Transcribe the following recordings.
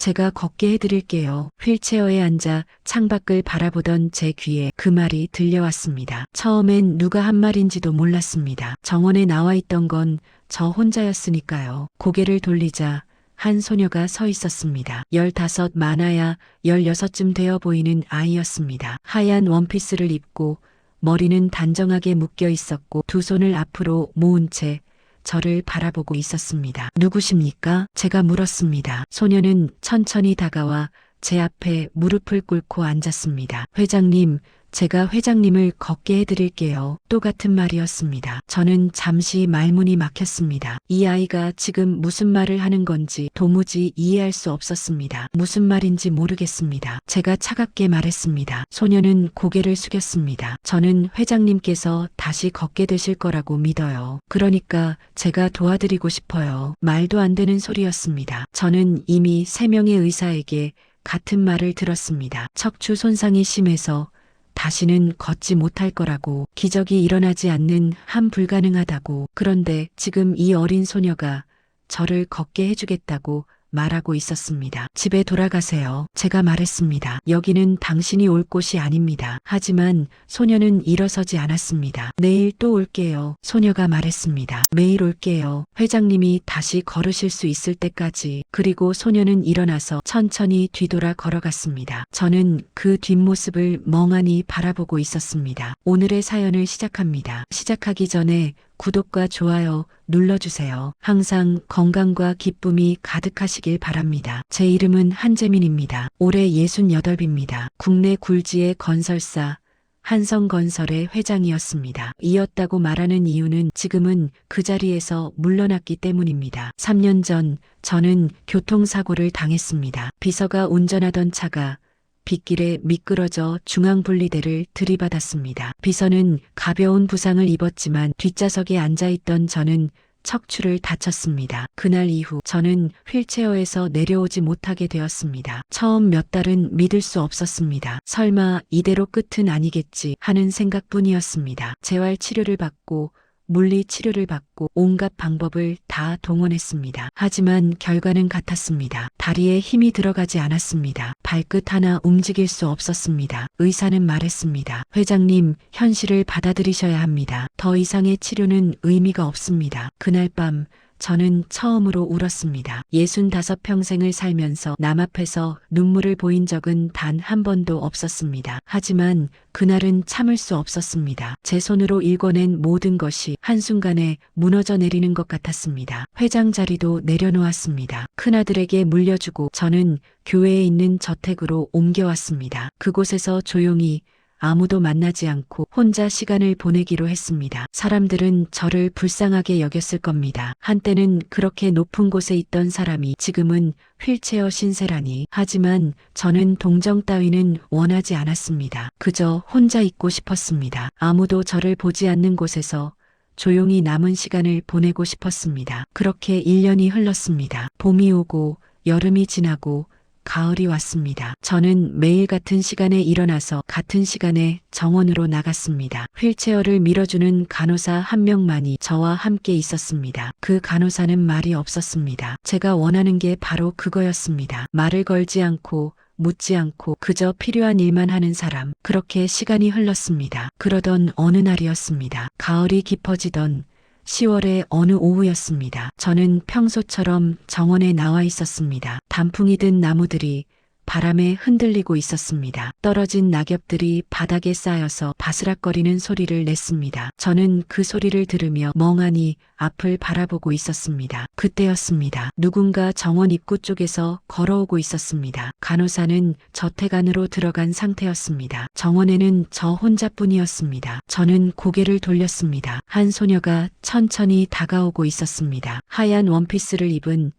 제가 걷게 해드릴게요. 휠체어에 앉아 창밖을 바라보던 제 귀에 그 말이 들려왔습니다. 처음엔 누가 한 말인지도 몰랐습니다. 정원에 나와 있던 건 저 혼자였으니까요. 고개를 돌리자 한 소녀가 서 있었습니다. 15 많아야 16쯤 되어 보이는 아이였습니다. 하얀 원피스를 입고 머리는 단정하게 묶여 있었고 두 손을 앞으로 모은 채 저를 바라보고 있었습니다. 누구십니까? 제가 물었습니다. 소녀는 천천히 다가와 제 앞에 무릎을 꿇고 앉았습니다. 회장님, 제가 회장님을 걷게 해드릴게요. 또 같은 말이었습니다. 저는 잠시 말문이 막혔습니다. 이 아이가 지금 무슨 말을 하는 건지 도무지 이해할 수 없었습니다. 무슨 말인지 모르겠습니다. 제가 차갑게 말했습니다. 소녀는 고개를 숙였습니다. 저는 회장님께서 다시 걷게 되실 거라고 믿어요. 그러니까 제가 도와드리고 싶어요. 말도 안 되는 소리였습니다. 저는 이미 3명의 의사에게 같은 말을 들었습니다. 척추 손상이 심해서 다시는 걷지 못할 거라고, 기적이 일어나지 않는 한 불가능하다고. 그런데 지금 이 어린 소녀가 저를 걷게 해주겠다고 말하고 있었습니다. 집에 돌아가세요. 제가 말했습니다. 여기는 당신이 올 곳이 아닙니다. 하지만 소녀는 일어서지 않았습니다. 내일 또 올게요. 소녀가 말했습니다. 매일 올게요. 회장님이 다시 걸으실 수 있을 때까지. 그리고 소녀는 일어나서 천천히 뒤돌아 걸어갔습니다. 저는 그 뒷모습을 멍하니 바라보고 있었습니다. 오늘의 사연을 시작합니다. 시작하기 전에 구독과 좋아요 눌러주세요. 항상 건강과 기쁨이 가득하시길 바랍니다. 제 이름은 한재민입니다. 올해 68입니다. 국내 굴지의 건설사 한성건설의 회장이었습니다. 이었다고 말하는 이유는 지금은 그 자리에서 물러났기 때문입니다. 3년 전 저는 교통사고를 당했습니다. 비서가 운전하던 차가 빗길에 미끄러져 중앙분리대를 들이받았습니다. 비서는 가벼운 부상을 입었지만 뒷좌석에 앉아있던 저는 척추를 다쳤습니다. 그날 이후 저는 휠체어에서 내려오지 못하게 되었습니다. 처음 몇 달은 믿을 수 없었습니다. 설마 이대로 끝은 아니겠지 하는 생각뿐이었습니다. 재활 치료를 받고 물리 치료를 받고 온갖 방법을 다 동원했습니다. 하지만 결과는 같았습니다. 다리에 힘이 들어가지 않았습니다. 발끝 하나 움직일 수 없었습니다. 의사는 말했습니다. 회장님, 현실을 받아들이셔야 합니다. 더 이상의 치료는 의미가 없습니다. 그날 밤 저는 처음으로 울었습니다. 65평생을 살면서 남 앞에서 눈물을 보인 적은 단 한 번도 없었습니다. 하지만 그날은 참을 수 없었습니다. 제 손으로 일궈낸 모든 것이 한순간에 무너져 내리는 것 같았습니다. 회장 자리도 내려놓았습니다. 큰아들에게 물려주고 저는 교회에 있는 저택으로 옮겨왔습니다. 그곳에서 조용히 아무도 만나지 않고 혼자 시간을 보내기로 했습니다. 사람들은 저를 불쌍하게 여겼을 겁니다. 한때는 그렇게 높은 곳에 있던 사람이 지금은 휠체어 신세라니. 하지만 저는 동정 따위는 원하지 않았습니다. 그저 혼자 있고 싶었습니다. 아무도 저를 보지 않는 곳에서 조용히 남은 시간을 보내고 싶었습니다. 그렇게 1년이 흘렀습니다. 봄이 오고 여름이 지나고 가을이 왔습니다. 저는 매일 같은 시간에 일어나서 같은 시간에 정원으로 나갔습니다. 휠체어를 밀어주는 간호사 한 명만이 저와 함께 있었습니다. 그 간호사는 말이 없었습니다. 제가 원하는 게 바로 그거였습니다. 말을 걸지 않고 묻지 않고 그저 필요한 일만 하는 사람. 그렇게 시간이 흘렀습니다. 그러던 어느 날이었습니다. 가을이 깊어지던 10월의 어느 오후였습니다. 저는 평소처럼 정원에 나와 있었습니다. 단풍이 든 나무들이 바람에 흔들리고 있었습니다. 떨어진 낙엽들이 바닥에 쌓여서 바스락거리는 소리를 냈습니다. 저는 그 소리를 들으며 멍하니 앞을 바라보고 있었습니다. 그때였습니다. 누군가 정원 입구 쪽에서 걸어오고 있었습니다. 간호사는 저택 안으로 들어간 상태였습니다. 정원에는 저 혼자뿐이었습니다. 저는 고개를 돌렸습니다. 한 소녀가 천천히 다가오고 있었습니다. 하얀 원피스를 입은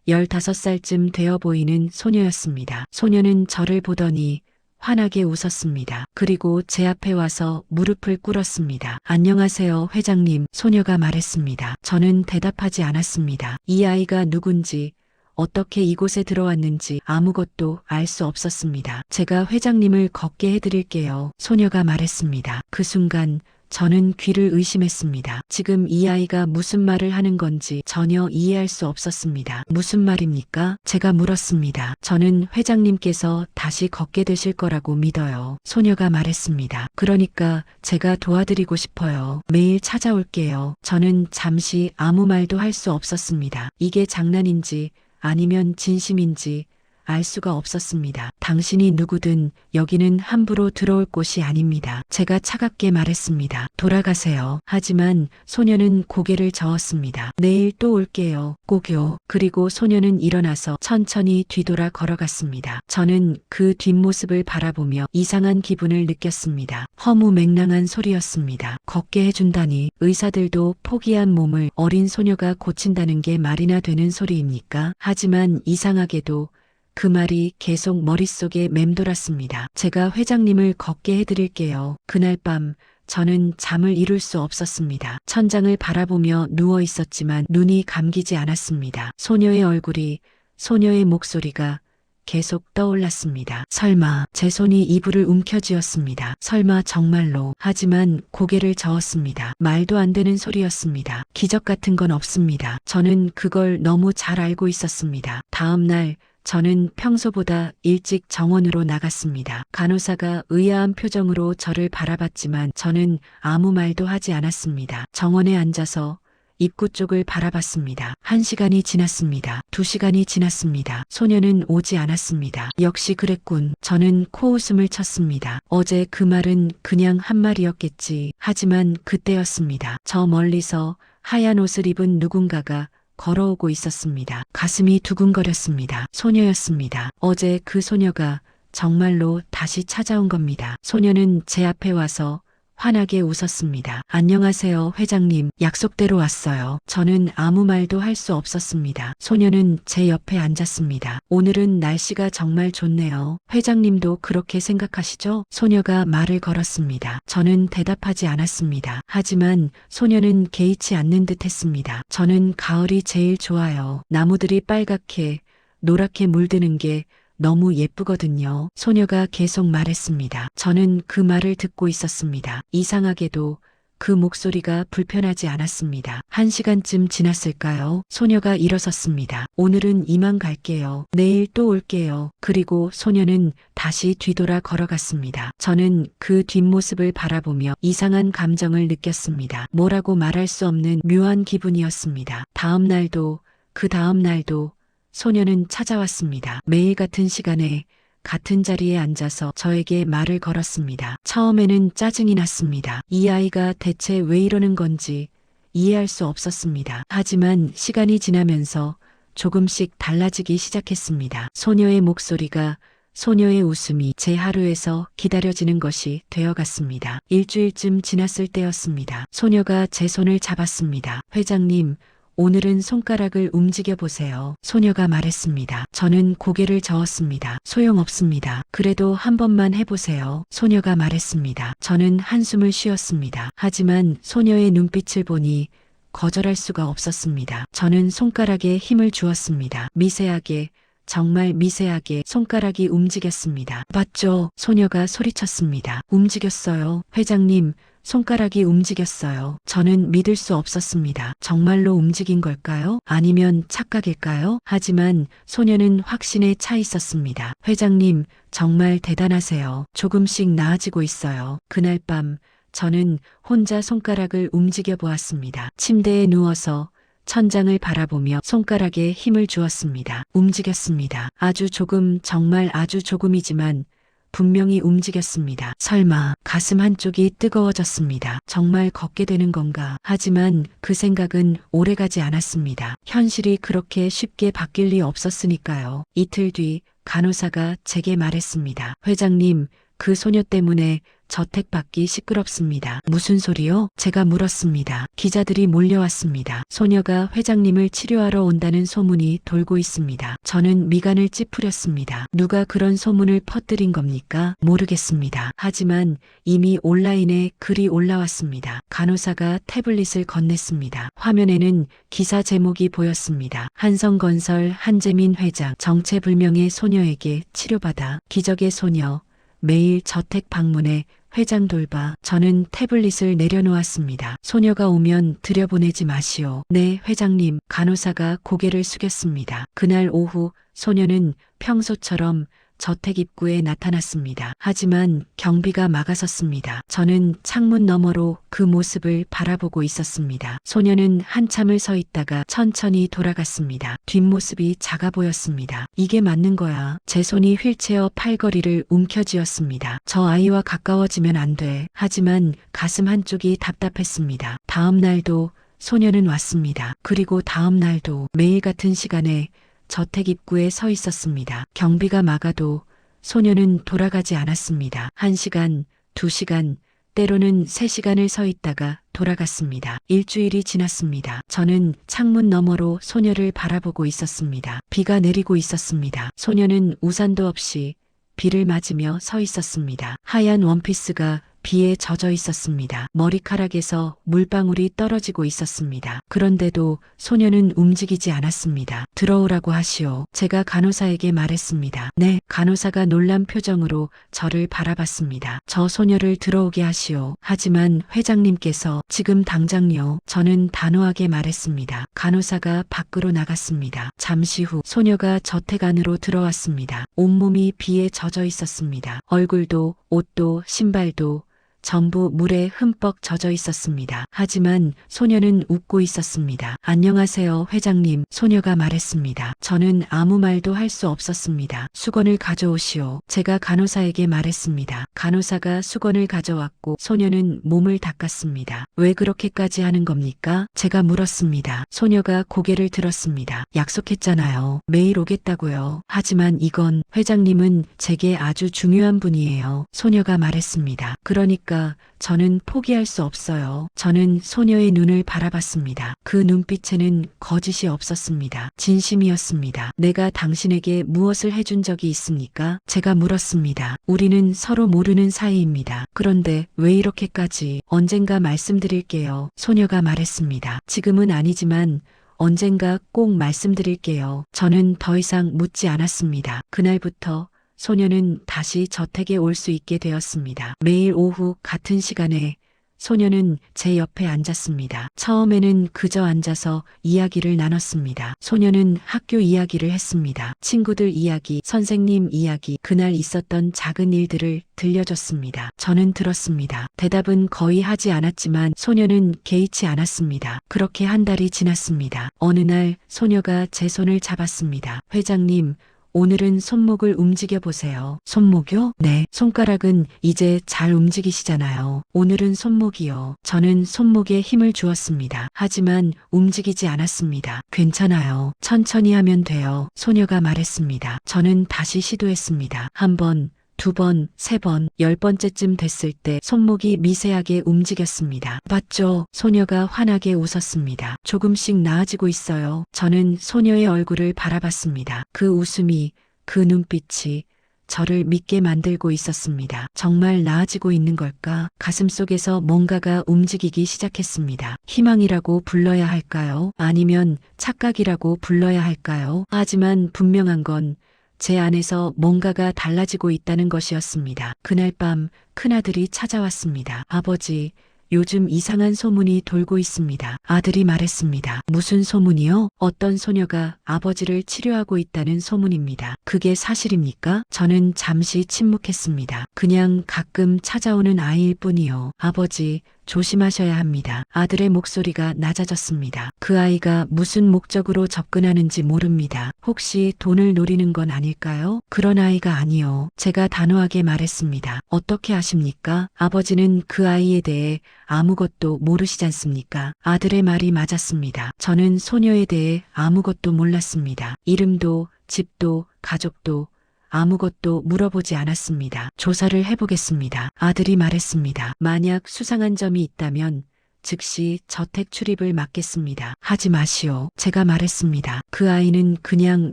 15살쯤 되어 보이는 소녀였습니다. 소녀는 저를 보더니 환하게 웃었습니다. 그리고 제 앞에 와서 무릎을 꿇었습니다. 안녕하세요, 회장님. 소녀가 말했습니다. 저는 대답하지 않았습니다. 이 아이가 누군지, 어떻게 이곳에 들어왔는지 아무것도 알 수 없었습니다. 제가 회장님을 걷게 해드릴게요. 소녀가 말했습니다. 그 순간 저는 귀를 의심했습니다. 지금 이 아이가 무슨 말을 하는 건지 전혀 이해할 수 없었습니다. 무슨 말입니까? 제가 물었습니다. 저는 회장님께서 다시 걷게 되실 거라고 믿어요. 소녀가 말했습니다. 그러니까 제가 도와드리고 싶어요. 매일 찾아올게요. 저는 잠시 아무 말도 할 수 없었습니다. 이게 장난인지 아니면 진심인지 알 수가 없었습니다. 당신이 누구든 여기는 함부로 들어올 곳이 아닙니다. 제가 차갑게 말했습니다. 돌아가세요. 하지만 소녀는 고개를 저었습니다. 내일 또 올게요. 꼭요. 그리고 소녀는 일어나서 천천히 뒤돌아 걸어갔습니다. 저는 그 뒷모습을 바라보며 이상한 기분을 느꼈습니다. 허무맹랑한 소리였습니다. 걷게 해준다니 의사들도 포기한 몸을 어린 소녀가 고친다는 게 말이나 되는 소리입니까? 하지만 이상하게도 그 말이 계속 머릿속에 맴돌았습니다. 제가 회장님을 걷게 해드릴게요. 그날 밤 저는 잠을 이룰 수 없었습니다. 천장을 바라보며 누워 있었지만 눈이 감기지 않았습니다. 소녀의 얼굴이, 소녀의 목소리가 계속 떠올랐습니다. 설마 제 손이 이불을 움켜쥐었습니다. 설마 정말로. 하지만 고개를 저었습니다. 말도 안 되는 소리였습니다. 기적 같은 건 없습니다. 저는 그걸 너무 잘 알고 있었습니다. 다음 날 저는 평소보다 일찍 정원으로 나갔습니다. 간호사가 의아한 표정으로 저를 바라봤지만 저는 아무 말도 하지 않았습니다. 정원에 앉아서 입구 쪽을 바라봤습니다. 1시간이 지났습니다. 2시간이 지났습니다. 소녀는 오지 않았습니다. 역시 그랬군. 저는 코웃음을 쳤습니다. 어제 그 말은 그냥 한 말이었겠지. 하지만 그때였습니다. 저 멀리서 하얀 옷을 입은 누군가가 걸어오고 있었습니다. 가슴이 두근거렸습니다. 소녀였습니다. 어제 그 소녀가 정말로 다시 찾아온 겁니다. 소녀는 제 앞에 와서 환하게 웃었습니다. 안녕하세요, 회장님. 약속대로 왔어요. 저는 아무 말도 할 수 없었습니다. 소녀는 제 옆에 앉았습니다. 오늘은 날씨가 정말 좋네요. 회장님도 그렇게 생각하시죠? 소녀가 말을 걸었습니다. 저는 대답하지 않았습니다. 하지만 소녀는 개의치 않는 듯 했습니다. 저는 가을이 제일 좋아요. 나무들이 빨갛게, 노랗게 물드는 게 너무 예쁘거든요. 소녀가 계속 말했습니다. 저는 그 말을 듣고 있었습니다. 이상하게도 그 목소리가 불편하지 않았습니다. 1시간쯤 지났을까요? 소녀가 일어섰습니다. 오늘은 이만 갈게요. 내일 또 올게요. 그리고 소녀는 다시 뒤돌아 걸어갔습니다. 저는 그 뒷모습을 바라보며 이상한 감정을 느꼈습니다. 뭐라고 말할 수 없는 묘한 기분이었습니다. 다음 날도 그 다음 날도 소녀는 찾아왔습니다. 매일 같은 시간에 같은 자리에 앉아서 저에게 말을 걸었습니다. 처음에는 짜증이 났습니다. 이 아이가 대체 왜 이러는 건지 이해할 수 없었습니다. 하지만 시간이 지나면서 조금씩 달라지기 시작했습니다. 소녀의 목소리가, 소녀의 웃음이 제 하루에서 기다려지는 것이 되어갔습니다. 일주일쯤 지났을 때였습니다. 소녀가 제 손을 잡았습니다. 회장님, 오늘은 손가락을 움직여 보세요. 소녀가 말했습니다. 저는 고개를 저었습니다. 소용없습니다. 그래도 한 번만 해보세요. 소녀가 말했습니다. 저는 한숨을 쉬었습니다. 하지만 소녀의 눈빛을 보니 거절할 수가 없었습니다. 저는 손가락에 힘을 주었습니다. 미세하게, 정말 미세하게 손가락이 움직였습니다. 봤죠? 소녀가 소리쳤습니다. 움직였어요. 회장님, 손가락이 움직였어요. 저는 믿을 수 없었습니다. 정말로 움직인 걸까요? 아니면 착각일까요? 하지만 소녀는 확신에 차 있었습니다. 회장님, 정말 대단하세요. 조금씩 나아지고 있어요. 그날 밤 저는 혼자 손가락을 움직여 보았습니다. 침대에 누워서 천장을 바라보며 손가락에 힘을 주었습니다. 움직였습니다. 아주 조금, 정말 아주 조금이지만 분명히 움직였습니다. 설마 가슴 한쪽이 뜨거워졌습니다. 정말 걷게 되는 건가? 하지만 그 생각은 오래가지 않았습니다. 현실이 그렇게 쉽게 바뀔 리 없었으니까요. 이틀 뒤 간호사가 제게 말했습니다. 회장님, 그 소녀 때문에 저택 밖이 시끄럽습니다. 무슨 소리요? 제가 물었습니다. 기자들이 몰려왔습니다. 소녀가 회장님을 치료하러 온다는 소문이 돌고 있습니다. 저는 미간을 찌푸렸습니다. 누가 그런 소문을 퍼뜨린 겁니까? 모르겠습니다. 하지만 이미 온라인에 글이 올라왔습니다. 간호사가 태블릿을 건넸습니다. 화면에는 기사 제목이 보였습니다. 한성건설 한재민 회장 정체불명의 소녀에게 치료받아 기적의 소녀 매일 저택 방문해 회장 돌봐. 저는 태블릿을 내려놓았습니다. 소녀가 오면 들여보내지 마시오. 네, 회장님. 간호사가 고개를 숙였습니다. 그날 오후 소녀는 평소처럼 저택 입구에 나타났습니다. 하지만 경비가 막아섰습니다. 저는 창문 너머로 그 모습을 바라보고 있었습니다. 소녀는 한참을 서 있다가 천천히 돌아갔습니다. 뒷모습이 작아 보였습니다. 이게 맞는 거야. 제 손이 휠체어 팔걸이를 움켜쥐었습니다. 저 아이와 가까워지면 안 돼. 하지만 가슴 한쪽이 답답했습니다. 다음 날도 소녀는 왔습니다. 그리고 다음 날도 매일 같은 시간에 저택 입구에 서 있었습니다. 경비가 막아도 소녀는 돌아가지 않았습니다. 1시간, 2시간, 때로는 3시간을 서 있다가 돌아갔습니다. 일주일이 지났습니다. 저는 창문 너머로 소녀를 바라보고 있었습니다. 비가 내리고 있었습니다. 소녀는 우산도 없이 비를 맞으며 서 있었습니다. 하얀 원피스가 비에 젖어 있었습니다. 머리카락에서 물방울이 떨어지고 있었습니다. 그런데도 소녀는 움직이지 않았습니다. 들어오라고 하시오. 제가 간호사에게 말했습니다. 네, 간호사가 놀란 표정으로 저를 바라봤습니다. 저 소녀를 들어오게 하시오. 하지만 회장님께서 지금 당장요. 저는 단호하게 말했습니다. 간호사가 밖으로 나갔습니다. 잠시 후 소녀가 저택 안으로 들어왔습니다. 온몸이 비에 젖어 있었습니다. 얼굴도 옷도 신발도 전부 물에 흠뻑 젖어 있었습니다. 하지만 소녀는 웃고 있었습니다. 안녕하세요, 회장님. 소녀가 말했습니다. 저는 아무 말도 할 수 없었습니다. 수건을 가져오시오. 제가 간호사에게 말했습니다. 간호사가 수건을 가져왔고 소녀는 몸을 닦았습니다. 왜 그렇게까지 하는 겁니까? 제가 물었습니다. 소녀가 고개를 들었습니다. 약속했잖아요. 매일 오겠다고요. 하지만 이건 회장님은 제게 아주 중요한 분이에요. 소녀가 말했습니다. 그러니까 저는 포기할 수 없어요. 저는 소녀의 눈을 바라봤습니다. 그 눈빛에는 거짓이 없었습니다. 진심이었습니다. 내가 당신에게 무엇을 해준 적이 있습니까? 제가 물었습니다. 우리는 서로 모르는 사이입니다. 그런데 왜 이렇게까지? 언젠가 말씀드릴게요. 소녀가 말했습니다. 지금은 아니지만 언젠가 꼭 말씀드릴게요. 저는 더 이상 묻지 않았습니다. 그날부터 소녀는 다시 저택에 올 수 있게 되었습니다. 매일 오후 같은 시간에 소녀는 제 옆에 앉았습니다. 처음에는 그저 앉아서 이야기를 나눴습니다. 소녀는 학교 이야기를 했습니다. 친구들 이야기, 선생님 이야기, 그날 있었던 작은 일들을 들려줬습니다. 저는 들었습니다. 대답은 거의 하지 않았지만 소녀는 개의치 않았습니다. 그렇게 한 달이 지났습니다. 어느 날 소녀가 제 손을 잡았습니다. 회장님, 오늘은 손목을 움직여 보세요. 손목요? 네. 손가락은 이제 잘 움직이시잖아요. 오늘은 손목이요. 저는 손목에 힘을 주었습니다. 하지만 움직이지 않았습니다. 괜찮아요. 천천히 하면 돼요. 소녀가 말했습니다. 저는 다시 시도했습니다. 1번, 2번, 3번, 10번째쯤 됐을 때 손목이 미세하게 움직였습니다. 봤죠? 소녀가 환하게 웃었습니다. 조금씩 나아지고 있어요. 저는 소녀의 얼굴을 바라봤습니다. 그 웃음이, 그 눈빛이 저를 믿게 만들고 있었습니다. 정말 나아지고 있는 걸까? 가슴속에서 뭔가가 움직이기 시작했습니다. 희망이라고 불러야 할까요? 아니면 착각이라고 불러야 할까요? 하지만 분명한 건 제 안에서 뭔가가 달라지고 있다는 것이었습니다. 그날 밤 큰아들이 찾아왔습니다. 아버지, 요즘 이상한 소문이 돌고 있습니다. 아들이 말했습니다. 무슨 소문이요? 어떤 소녀가 아버지를 치료하고 있다는 소문입니다. 그게 사실입니까? 저는 잠시 침묵했습니다. 그냥 가끔 찾아오는 아이일 뿐이요. 아버지, 조심하셔야 합니다. 아들의 목소리가 낮아졌습니다. 그 아이가 무슨 목적으로 접근하는지 모릅니다. 혹시 돈을 노리는 건 아닐까요? 그런 아이가 아니요. 제가 단호하게 말했습니다. 어떻게 아십니까? 아버지는 그 아이에 대해 아무것도 모르시지 않습니까? 아들의 말이 맞았습니다. 저는 소녀에 대해 아무것도 몰랐습니다. 이름도, 집도, 가족도, 아무것도 물어보지 않았습니다. 조사를 해보겠습니다. 아들이 말했습니다. 만약 수상한 점이 있다면 즉시 저택 출입을 막겠습니다. 하지 마시오. 제가 말했습니다. 그 아이는 그냥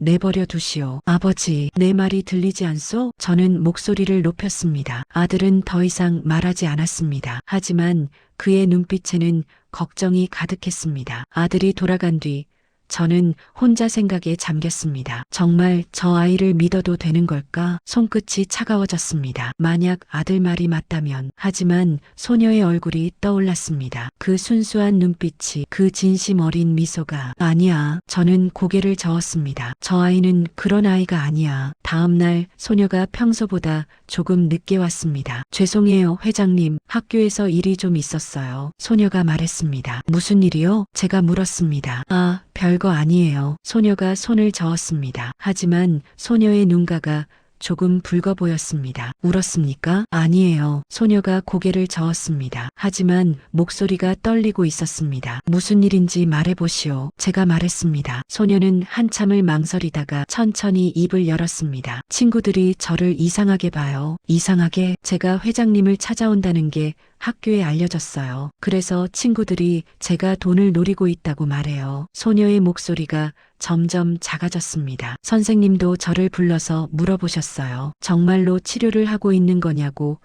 내버려 두시오. 아버지, 내 말이 들리지 않소? 저는 목소리를 높였습니다. 아들은 더 이상 말하지 않았습니다. 하지만 그의 눈빛에는 걱정이 가득했습니다. 아들이 돌아간 뒤 저는 혼자 생각에 잠겼습니다. 정말 저 아이를 믿어도 되는 걸까? 손끝이 차가워졌습니다. 만약 아들 말이 맞다면. 하지만 소녀의 얼굴이 떠올랐습니다. 그 순수한 눈빛이, 그 진심 어린 미소가. 아니야. 저는 고개를 저었습니다. 저 아이는 그런 아이가 아니야. 다음 날 소녀가 평소보다 조금 늦게 왔습니다. 죄송해요, 회장님. 학교에서 일이 좀 있었어요. 소녀가 말했습니다. 무슨 일이요? 제가 물었습니다. 아, 별거 아니에요. 소녀가 손을 저었습니다. 하지만 소녀의 눈가가 조금 붉어 보였습니다. 울었습니까? 아니에요. 소녀가 고개를 저었습니다. 하지만 목소리가 떨리고 있었습니다. 무슨 일인지 말해보시오. 제가 말했습니다. 소녀는 한참을 망설이다가 천천히 입을 열었습니다. 친구들이 저를 이상하게 봐요. 이상하게? 제가 회장님을 찾아온다는 게 학교에 알려졌어요. 그래서 친구들이 제가 돈을 노리고 있다고 말해요. 소녀의 목소리가 점점 작아졌습니다. 선생님도 저를 불러서 물어보셨어요. 정말로 치료를 하고 있는 거냐고,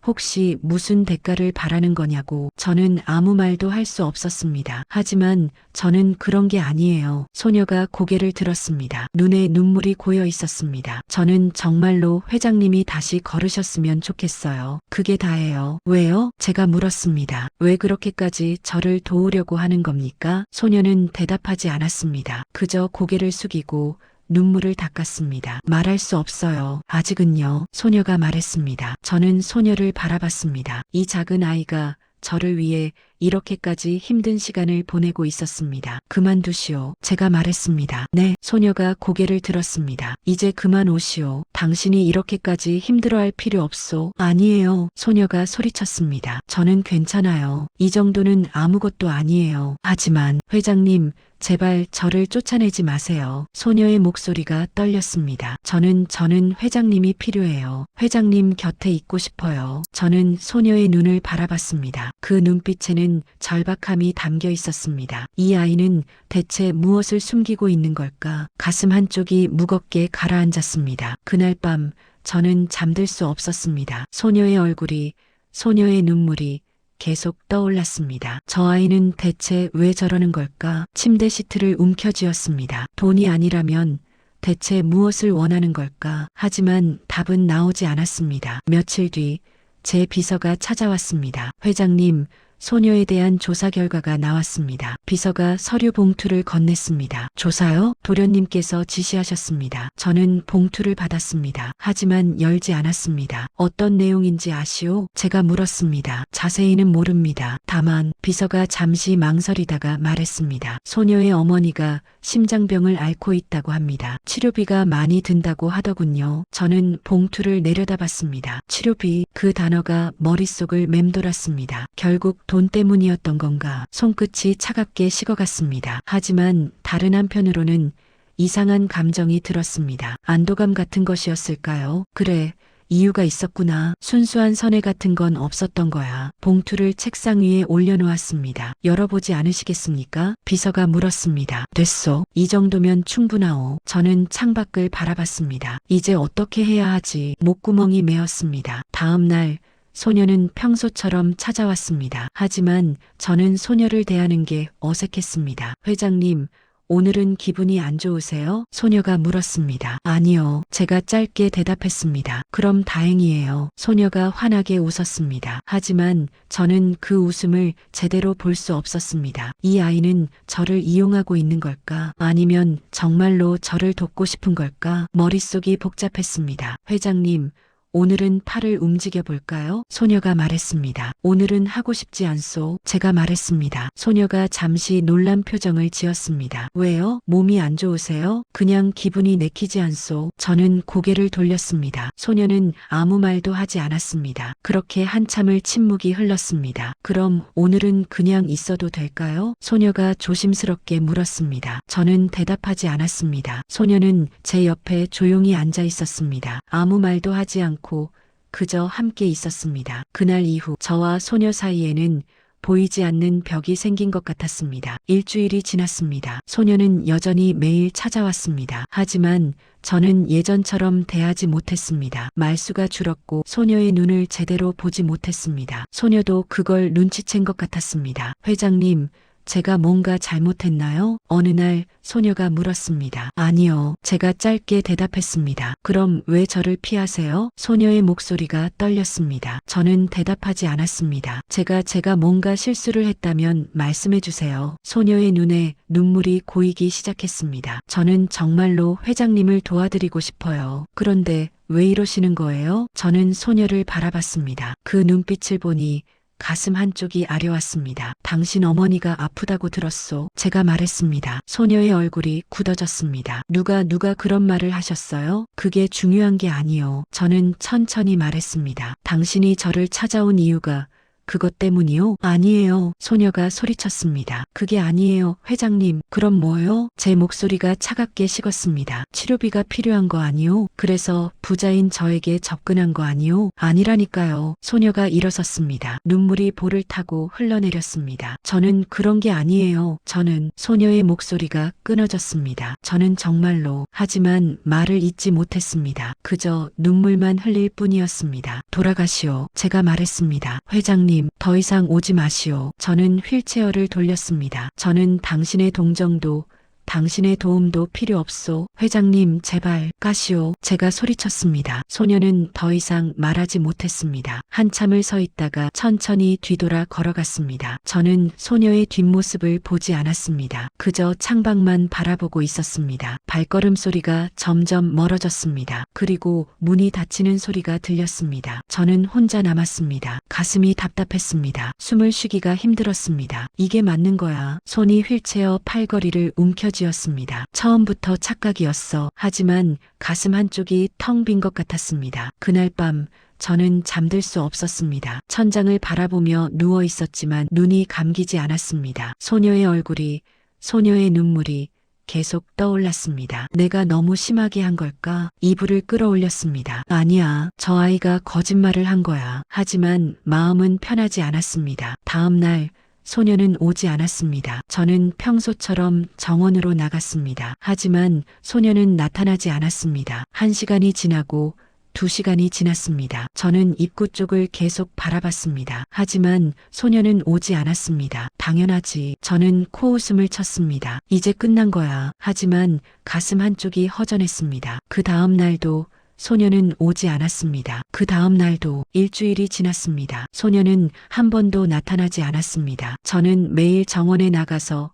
혹시 무슨 대가를 바라는 거냐고. 저는 아무 말도 할 수 없었습니다. 하지만 저는 그런 게 아니에요. 소녀가 고개를 들었습니다. 눈에 눈물이 고여 있었습니다. 저는 정말로 회장님이 다시 걸으셨으면 좋겠어요. 그게 다예요. 왜요? 제가 물었습니다. 왜 그렇게까지 저를 도우려고 하는 겁니까? 소녀는 대답하지 않았습니다. 그저 고개를 숙이고 눈물을 닦았습니다. 말할 수 없어요. 아직은요. 소녀가 말했습니다. 저는 소녀를 바라봤습니다. 이 작은 아이가 저를 위해 이렇게까지 힘든 시간을 보내고 있었습니다. 그만두시오. 제가 말했습니다. 네. 소녀가 고개를 들었습니다. 이제 그만 오시오. 당신이 이렇게까지 힘들어할 필요 없소. 아니에요. 소녀가 소리쳤습니다. 저는 괜찮아요. 이 정도는 아무것도 아니에요. 하지만 회장님, 제발 저를 쫓아내지 마세요. 소녀의 목소리가 떨렸습니다. 저는 회장님이 필요해요. 회장님 곁에 있고 싶어요. 저는 소녀의 눈을 바라봤습니다. 그 눈빛에는 절박함이 담겨 있었습니다. 이 아이는 대체 무엇을 숨기고 있는 걸까? 가슴 한쪽이 무겁게 가라앉았습니다. 그날 밤 저는 잠들 수 없었습니다. 소녀의 얼굴이, 소녀의 눈물이 계속 떠올랐습니다. 저 아이는 대체 왜 저러는 걸까? 침대 시트를 움켜쥐었습니다. 돈이 아니라면 대체 무엇을 원하는 걸까? 하지만 답은 나오지 않았습니다. 며칠 뒤 제 비서가 찾아왔습니다. 회장님, 소녀에 대한 조사 결과가 나왔습니다. 비서가 서류 봉투를 건넸습니다. 조사요? 도련님께서 지시하셨습니다. 저는 봉투를 받았습니다. 하지만 열지 않았습니다. 어떤 내용인지 아시오? 제가 물었습니다. 자세히는 모릅니다. 다만 비서가 잠시 망설이다가 말했습니다. 소녀의 어머니가 심장병을 앓고 있다고 합니다. 치료비가 많이 든다고 하더군요. 저는 봉투를 내려다봤습니다. 치료비, 그 단어가 머릿속을 맴돌았습니다. 결국 돈 때문이었던 건가? 손끝이 차갑게 식어갔습니다. 하지만 다른 한편으로는 이상한 감정이 들었습니다. 안도감 같은 것이었을까요? 그래, 이유가 있었구나. 순수한 선해 같은 건 없었던 거야. 봉투를 책상 위에 올려놓았습니다. 열어보지 않으시겠습니까? 비서가 물었습니다. 됐소. 이 정도면 충분하오. 저는 창밖을 바라봤습니다. 이제 어떻게 해야 하지? 목구멍이 메었습니다. 다음 날 소녀는 평소처럼 찾아왔습니다. 하지만 저는 소녀를 대하는 게 어색했습니다. 회장님, 오늘은 기분이 안 좋으세요? 소녀가 물었습니다. 아니요. 제가 짧게 대답했습니다. 그럼 다행이에요. 소녀가 환하게 웃었습니다. 하지만 저는 그 웃음을 제대로 볼 수 없었습니다. 이 아이는 저를 이용하고 있는 걸까? 아니면 정말로 저를 돕고 싶은 걸까? 머릿속이 복잡했습니다. 회장님, 오늘은 팔을 움직여 볼까요? 소녀가 말했습니다. 오늘은 하고 싶지 않소. 제가 말했습니다. 소녀가 잠시 놀란 표정을 지었습니다. 왜요? 몸이 안 좋으세요? 그냥 기분이 내키지 않소. 저는 고개를 돌렸습니다. 소녀는 아무 말도 하지 않았습니다. 그렇게 한참을 침묵이 흘렀습니다. 그럼 오늘은 그냥 있어도 될까요? 소녀가 조심스럽게 물었습니다. 저는 대답하지 않았습니다. 소녀는 제 옆에 조용히 앉아 있었습니다. 아무 말도 하지 않고 그저 함께 있었습니다. 그날 이후 저와 소녀 사이에는 보이지 않는 벽이 생긴 것 같았습니다. 일주일이 지났습니다. 소녀는 여전히 매일 찾아왔습니다. 하지만 저는 예전처럼 대하지 못했습니다. 말수가 줄었고 소녀의 눈을 제대로 보지 못했습니다. 소녀도 그걸 눈치챈 것 같았습니다. 회장님, 제가 뭔가 잘못했나요? 어느 날 소녀가 물었습니다. 아니요. 제가 짧게 대답했습니다. 그럼 왜 저를 피하세요? 소녀의 목소리가 떨렸습니다. 저는 대답하지 않았습니다. 제가 뭔가 실수를 했다면 말씀해 주세요. 소녀의 눈에 눈물이 고이기 시작했습니다. 저는 정말로 회장님을 도와드리고 싶어요. 그런데 왜 이러시는 거예요? 저는 소녀를 바라봤습니다. 그 눈빛을 보니 가슴 한쪽이 아려왔습니다. 당신 어머니가 아프다고 들었소. 제가 말했습니다. 소녀의 얼굴이 굳어졌습니다. 누가 그런 말을 하셨어요? 그게 중요한 게 아니요. 저는 천천히 말했습니다. 당신이 저를 찾아온 이유가 그것 때문이요? 아니에요. 소녀가 소리쳤습니다. 그게 아니에요. 회장님, 그럼 뭐요? 제 목소리가 차갑게 식었습니다. 치료비가 필요한 거 아니요? 그래서 부자인 저에게 접근한 거 아니요? 아니라니까요. 소녀가 일어섰습니다. 눈물이 볼을 타고 흘러내렸습니다. 저는 그런 게 아니에요. 소녀의 목소리가 끊어졌습니다. 저는 정말로, 하지만 말을 잇지 못했습니다. 그저 눈물만 흘릴 뿐이었습니다. 돌아가시오. 제가 말했습니다. 회장님, 더 이상 오지 마시오. 저는 휠체어를 돌렸습니다. 저는 당신의 동정도, 당신의 도움도 필요 없소. 회장님, 제발 가시오. 제가 소리쳤습니다. 소녀는 더 이상 말하지 못했습니다. 한참을 서 있다가 천천히 뒤돌아 걸어갔습니다. 저는 소녀의 뒷모습을 보지 않았습니다. 그저 창밖만 바라보고 있었습니다. 발걸음 소리가 점점 멀어졌습니다. 그리고 문이 닫히는 소리가 들렸습니다. 저는 혼자 남았습니다. 가슴이 답답했습니다. 숨을 쉬기가 힘들었습니다. 이게 맞는 거야. 손이 휠체어 팔걸이를 움켜쥐었습니다. 처음부터 착각이었어. 하지만 가슴 한쪽이 텅 빈 것 같았습니다. 그날 밤 저는 잠들 수 없었습니다. 천장을 바라보며 누워 있었지만 눈이 감기지 않았습니다. 소녀의 얼굴이, 소녀의 눈물이 계속 떠올랐습니다. 내가 너무 심하게 한 걸까? 이불을 끌어올렸습니다. 아니야. 저 아이가 거짓말을 한 거야. 하지만 마음은 편하지 않았습니다. 다음 날 소녀는 오지 않았습니다. 저는 평소처럼 정원으로 나갔습니다. 하지만 소녀는 나타나지 않았습니다. 1시간이 지나고 2시간이 지났습니다. 저는 입구 쪽을 계속 바라봤습니다. 하지만 소녀는 오지 않았습니다. 당연하지. 저는 코웃음을 쳤습니다. 이제 끝난 거야. 하지만 가슴 한쪽이 허전했습니다. 그 다음 날도 소녀는 오지 않았습니다. 그 다음 날도 일주일이 지났습니다. 소녀는 한 번도 나타나지 않았습니다. 저는 매일 정원에 나가서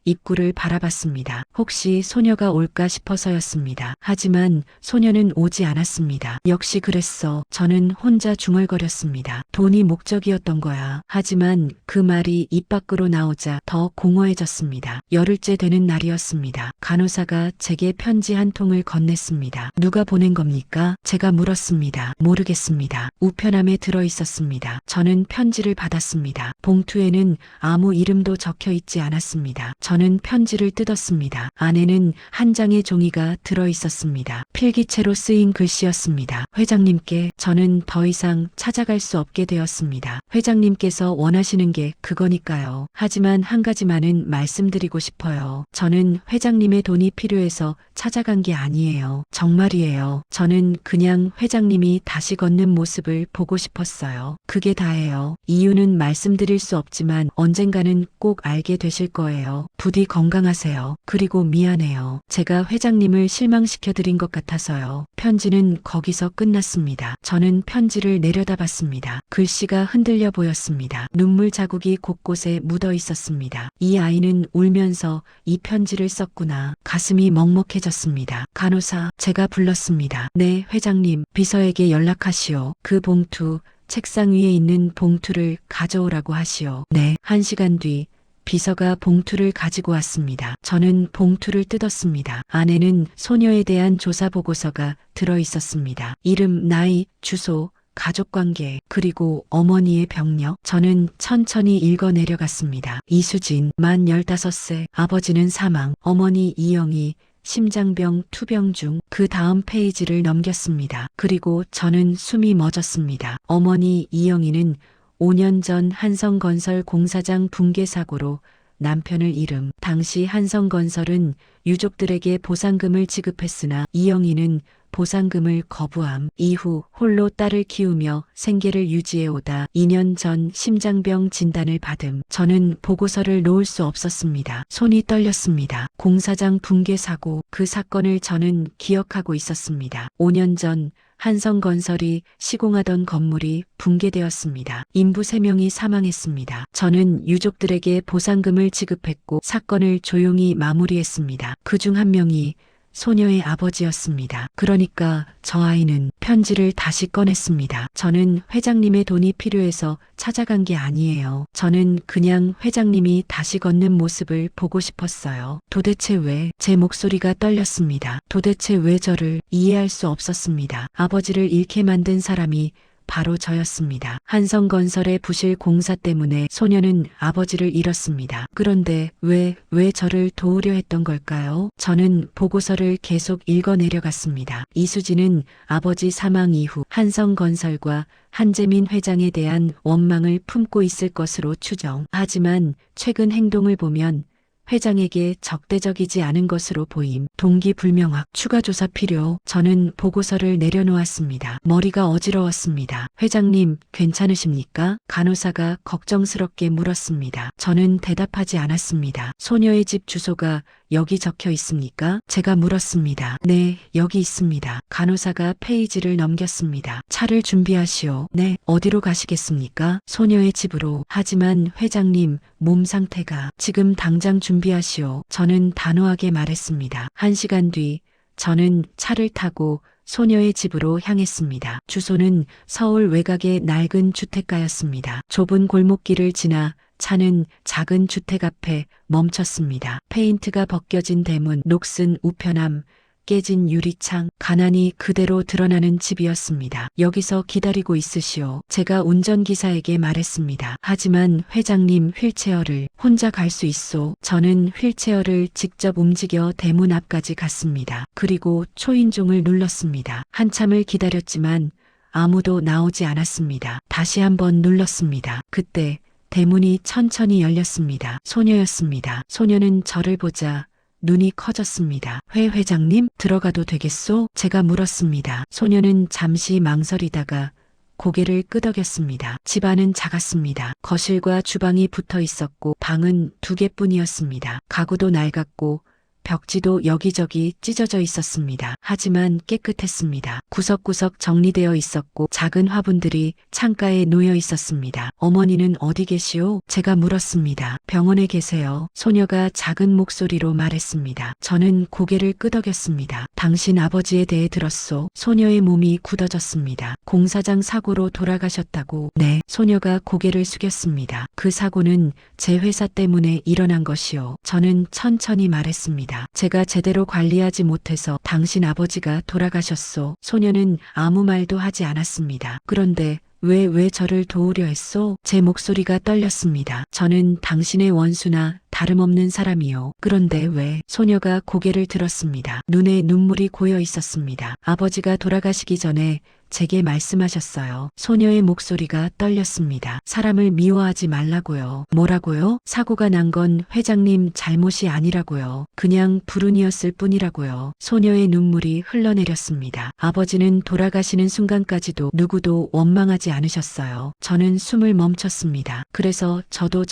입구를 바라봤습니다. 혹시 소녀가 올까 싶어서였습니다. 하지만 소녀는 오지 않았습니다. 역시 그랬어. 저는 혼자 중얼거렸습니다. 돈이 목적이었던 거야. 하지만 그 말이 입 밖으로 나오자 더 공허해졌습니다. 열흘째 되는 날이었습니다. 간호사가 제게 편지 한 통을 건넸습니다. 누가 보낸 겁니까? 제가 물었습니다. 모르겠습니다. 우편함에 들어 있었습니다. 저는 편지를 받았습니다. 봉투에는 아무 이름도 적혀 있지 않았습니다. 저는 편지를 뜯었습니다. 안에는 한 장의 종이가 들어 있었습니다. 필기체로 쓰인 글씨였습니다. 회장님께 저는 더 이상 찾아갈 수 없게 되었습니다. 회장님께서 원하시는 게 그거니까요. 하지만 한 가지만은 말씀드리고 싶어요. 저는 회장님의 돈이 필요해서 찾아간 게 아니에요. 정말이에요. 저는 그냥 회장님이 다시 걷는 모습을 보고 싶었어요. 그게 다예요. 이유는 말씀드릴 수 없지만 언젠가는 꼭 알게 되실 거예요. 부디 건강하세요. 그리고 미안해요. 제가 회장님을 실망시켜드린 것 같아서요. 편지는 거기서 끝났습니다. 저는 편지를 내려다봤습니다. 글씨가 흔들려 보였습니다. 눈물 자국이 곳곳에 묻어 있었습니다. 이 아이는 울면서 이 편지를 썼구나. 가슴이 먹먹해졌습니다. 간호사, 제가 불렀습니다. 네, 회장님, 비서에게 연락하시오. 그 봉투, 책상 위에 있는 봉투를 가져오라고 하시오. 네. 1시간 뒤 비서가 봉투를 가지고 왔습니다. 저는 봉투를 뜯었습니다. 안에는 소녀에 대한 조사 보고서가 들어 있었습니다. 이름, 나이, 주소, 가족관계, 그리고 어머니의 병력. 저는 천천히 읽어 내려갔습니다. 이수진, 만 15세, 아버지는 사망, 어머니 이영희, 심장병 투병 중. 그 다음 페이지를 넘겼습니다. 그리고 저는 숨이 멎었습니다. 어머니 이영희는 5년 전 한성건설 공사장 붕괴 사고로 남편을 잃음. 당시 한성건설은 유족들에게 보상금을 지급했으나 이영희는 보상금을 거부함. 이후 홀로 딸을 키우며 생계를 유지해 오다 2년 전 심장병 진단을 받음. 저는 보고서를 놓을 수 없었습니다. 손이 떨렸습니다. 공사장 붕괴 사고, 그 사건을 저는 기억하고 있었습니다. 5년 전 한성건설이 시공하던 건물이 붕괴되었습니다. 인부 3명이 사망했습니다. 저는 유족들에게 보상금을 지급했고 사건을 조용히 마무리했습니다. 그중 한 명이 소녀의 아버지였습니다. 그러니까 저 아이는 편지를 다시 꺼냈습니다. 저는 회장님의 돈이 필요해서 찾아간 게 아니에요. 저는 그냥 회장님이 다시 걷는 모습을 보고 싶었어요. 도대체 왜? 제 목소리가 떨렸습니다. 도대체 왜 저를? 이해할 수 없었습니다. 아버지를 잃게 만든 사람이 바로 저였습니다. 한성건설의 부실 공사 때문에 소녀는 아버지를 잃었습니다. 그런데 왜 저를 도우려 했던 걸까요? 저는 보고서를 계속 읽어 내려갔습니다. 이수진은 아버지 사망 이후 한성건설과 한재민 회장에 대한 원망을 품고 있을 것으로 추정. 하지만 최근 행동을 보면 회장에게 적대적이지 않은 것으로 보임. 동기불명확. 추가 조사 필요. 저는 보고서를 내려놓았습니다. 머리가 어지러웠습니다. 회장님, 괜찮으십니까? 간호사가 걱정스럽게 물었습니다. 저는 대답하지 않았습니다. 소녀의 집 주소가 여기 적혀 있습니까? 제가 물었습니다. 네, 여기 있습니다. 간호사가 페이지를 넘겼습니다. 차를 준비하시오. 네, 어디로 가시겠습니까? 소녀의 집으로. 하지만 회장님, 몸 상태가. 지금 당장 준비하시오. 저는 단호하게 말했습니다. 1시간 뒤 저는 차를 타고 소녀의 집으로 향했습니다. 주소는 서울 외곽의 낡은 주택가였습니다. 좁은 골목길을 지나 차는 작은 주택 앞에 멈췄습니다. 페인트가 벗겨진 대문, 녹슨 우편함, 깨진 유리창, 가난이 그대로 드러나는 집이었습니다. 여기서 기다리고 있으시오. 제가 운전기사에게 말했습니다. 하지만 회장님 휠체어를 혼자 갈 수 있소. 저는 휠체어를 직접 움직여 대문 앞까지 갔습니다. 그리고 초인종을 눌렀습니다. 한참을 기다렸지만 아무도 나오지 않았습니다. 다시 한번 눌렀습니다. 그때 대문이 천천히 열렸습니다. 소녀였습니다. 소녀는 저를 보자 눈이 커졌습니다. 회 회장님, 들어가도 되겠소? 제가 물었습니다. 소녀는 잠시 망설이다가 고개를 끄덕였습니다. 집안은 작았습니다. 거실과 주방이 붙어 있었고 방은 2개뿐이었습니다. 가구도 낡았고 벽지도 여기저기 찢어져 있었습니다. 하지만 깨끗했습니다. 구석구석 정리되어 있었고 작은 화분들이 창가에 놓여 있었습니다. 어머니는 어디 계시오? 제가 물었습니다. 병원에 계세요. 소녀가 작은 목소리로 말했습니다. 저는 고개를 끄덕였습니다. 당신 아버지에 대해 들었소? 소녀의 몸이 굳어졌습니다. 공사장 사고로 돌아가셨다고. 네. 소녀가 고개를 숙였습니다. 그 사고는 제 회사 때문에 일어난 것이오. 저는 천천히 말했습니다. 제가 제대로 관리하지 못해서 당신 아버지가 돌아가셨소. 소녀는 아무 말도 하지 않았습니다. 그런데 왜 저를 도우려 했소? 제 목소리가 떨렸습니다. 저는 당신의 원수나 다름없는 사람이요. 그런데 왜? 소녀가 고개를 들었습니다. 눈에 눈물이 고여 있었습니다. 아버지가 돌아가시기 전에 제게 말씀하셨어요. 소녀의 목소리가 떨렸습니다. 사람을 미워하지 말라고요. 뭐라고요? 사고가 난 건 회장님 잘못이 아니라고요. 그냥 불운이었을 뿐이라고요. 소녀의 눈물이 흘러내렸습니다. 아버지는 돌아가시는 순간까지도 누구도 원망하지 않으셨어요. 저는 숨을 멈췄습니다. 그래서 저도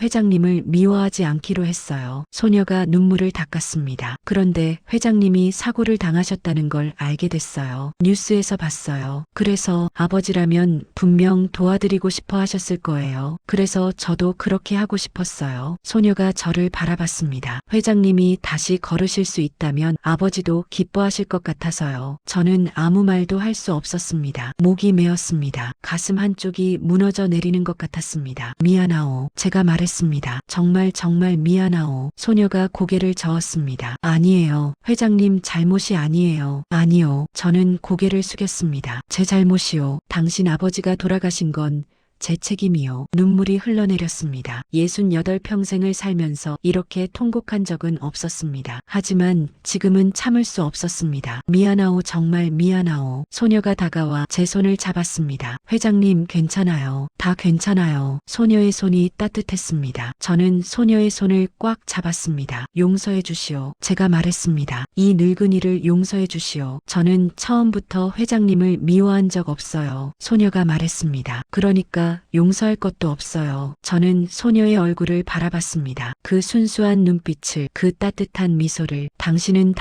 회장님을 미워하지 않기로 했어요. 소녀가 눈물을 닦았습니다. 그런데 회장님이 사고를 당하셨다는 걸 알게 됐어요. 뉴스에서 봤어요. 그래서 아버지라면 분명 도와드리고 싶어 하셨을 거예요. 그래서 저도 그렇게 하고 싶었어요. 소녀가 저를 바라봤습니다. 회장님이 다시 걸으실 수 있다면 아버지도 기뻐하실 것 같아서요. 저는 아무 말도 할 수 없었습니다. 목이 메었습니다. 가슴 한쪽이 무너져 내리는 것 같았습니다. 미안하오. 제가 말했습니다. 정말 미안하오. 소녀가 고개를 저었습니다. 아니에요. 회장님 잘못이 아니에요. 아니요. 저는 고개를 숙였습니다. 제 잘못이요. 당신 아버지가 돌아가신 건 제 책임이요. 눈물이 흘러내렸습니다. 68평생을 살면서 이렇게 통곡한 적은 없었습니다. 하지만 지금은 참을 수 없었습니다. 미안하오, 정말 미안하오. 소녀가 다가와 제 손을 잡았습니다. 회장님, 괜찮아요. 다 괜찮아요. 소녀의 손이 따뜻했습니다. 저는 소녀의 손을 꽉 잡았습니다. 용서해 주시오. 제가 말했습니다. 이 늙은이를 용서해 주시오. 저는 처음부터 회장님을 미워한 적 없어요. 소녀가 말했습니다. 그러니까 용서할 것도 없어요. 저는 소녀의 얼굴을 바라봤습니다. 그 순수한 눈빛을, 그 따뜻한 미소를. 당신은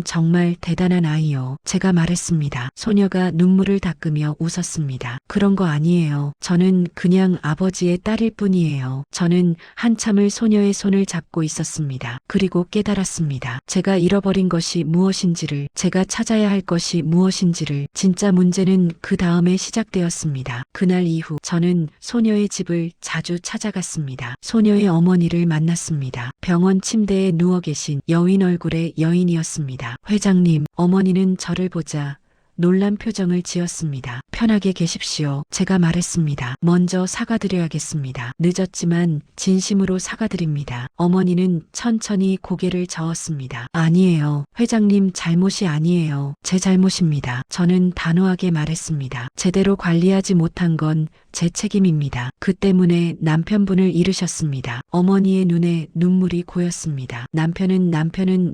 정말 대단한 아이요. 제가 말했습니다. 소녀가 눈물을 닦으며 웃었습니다. 그런 거 아니에요. 저는 그냥 아버지의 딸일 뿐이에요. 저는 한참을 소녀의 손을 잡고 있었습니다. 그리고 깨달았습니다. 제가 잃어버린 것이 무엇인지를, 제가 찾아야 할 것이 무엇인지를. 진짜 문제는 그 다음에 시작되었습니다. 그날 이후 저는 소녀의 집을 자주 찾아갔습니다. 소녀의 어머니를 만났습니다. 병원 침대에 누워 계신 여인 얼굴의 여인이었습니다. 회장님, 어머니는 저를 보자 놀란 표정을 지었습니다. 편하게 계십시오. 제가 말했습니다. 먼저 사과드려야겠습니다. 늦었지만 진심으로 사과드립니다. 어머니는 천천히 고개를 저었습니다. 아니에요. 회장님 잘못이 아니에요. 제 잘못입니다. 저는 단호하게 말했습니다. 제대로 관리하지 못한 건 제 책임입니다. 그 때문에 남편분을 잃으셨습니다. 어머니의 눈에 눈물이 고였습니다. 남편은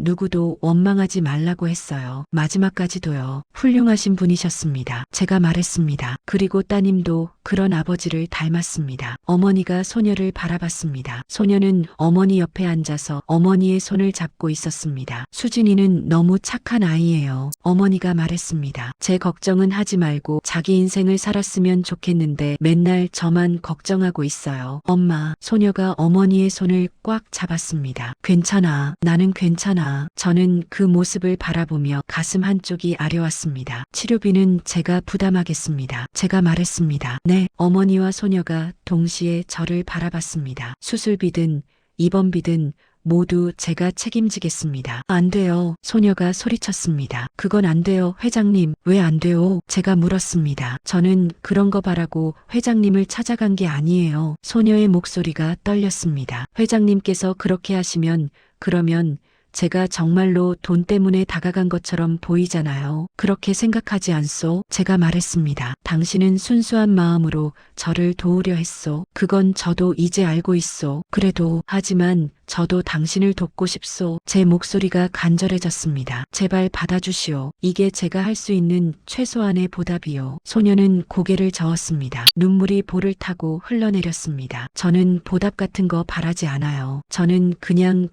누구도 원망하지 말라고 했어요. 마지막까지도요. 훌륭하신 분이셨습니다. 제가 말했습니다. 그리고 따님도 그런 아버지를 닮았습니다. 어머니가 소녀를 바라봤습니다. 소녀는 어머니 옆에 앉아서 어머니의 손을 잡고 있었습니다. 수진이는 너무 착한 아이예요. 어머니가 말했습니다. 제 걱정은 하지 말고 자기 인생을 살았으면 좋겠는데 맨날 저만 걱정하고 있어요. 엄마, 소녀가 어머니의 손을 꽉 잡았습니다. 괜찮아. 나는 괜찮아. 저는 그 모습을 바라보며 가슴 한쪽이 아려왔습니다. 치료비는 제가 부담하겠습니다. 제가 말했습니다. 네. 어머니와 소녀가 동시에 저를 바라봤습니다. 수술비든 입원비든 모두 제가 책임지겠습니다. 안 돼요. 소녀가 소리쳤습니다. 그건 안 돼요. 회장님, 왜 안 돼요? 제가 물었습니다. 저는 그런 거 바라고 회장님을 찾아간 게 아니에요. 소녀의 목소리가 떨렸습니다. 회장님께서 그렇게 하시면 그러면 제가 정말로 돈 때문에 다가간 것처럼 보이잖아요. 그렇게 생각하지 않소? 제가 말했습니다. 당신은 순수한 마음으로 저를 도우려 했소. 그건 저도 이제 알고 있소. 그래도 하지만 저도 당신을 돕고 싶소. 제 목소리가 간절해졌습니다. 제발 받아주시오. 이게 제가 할 수 있는 최소한의 보답이요. 소녀는 고개를 저었습니다. 눈물이 볼을 타고 흘러내렸습니다. 저는 보답 같은 거 바라지 않아요. 저는 그냥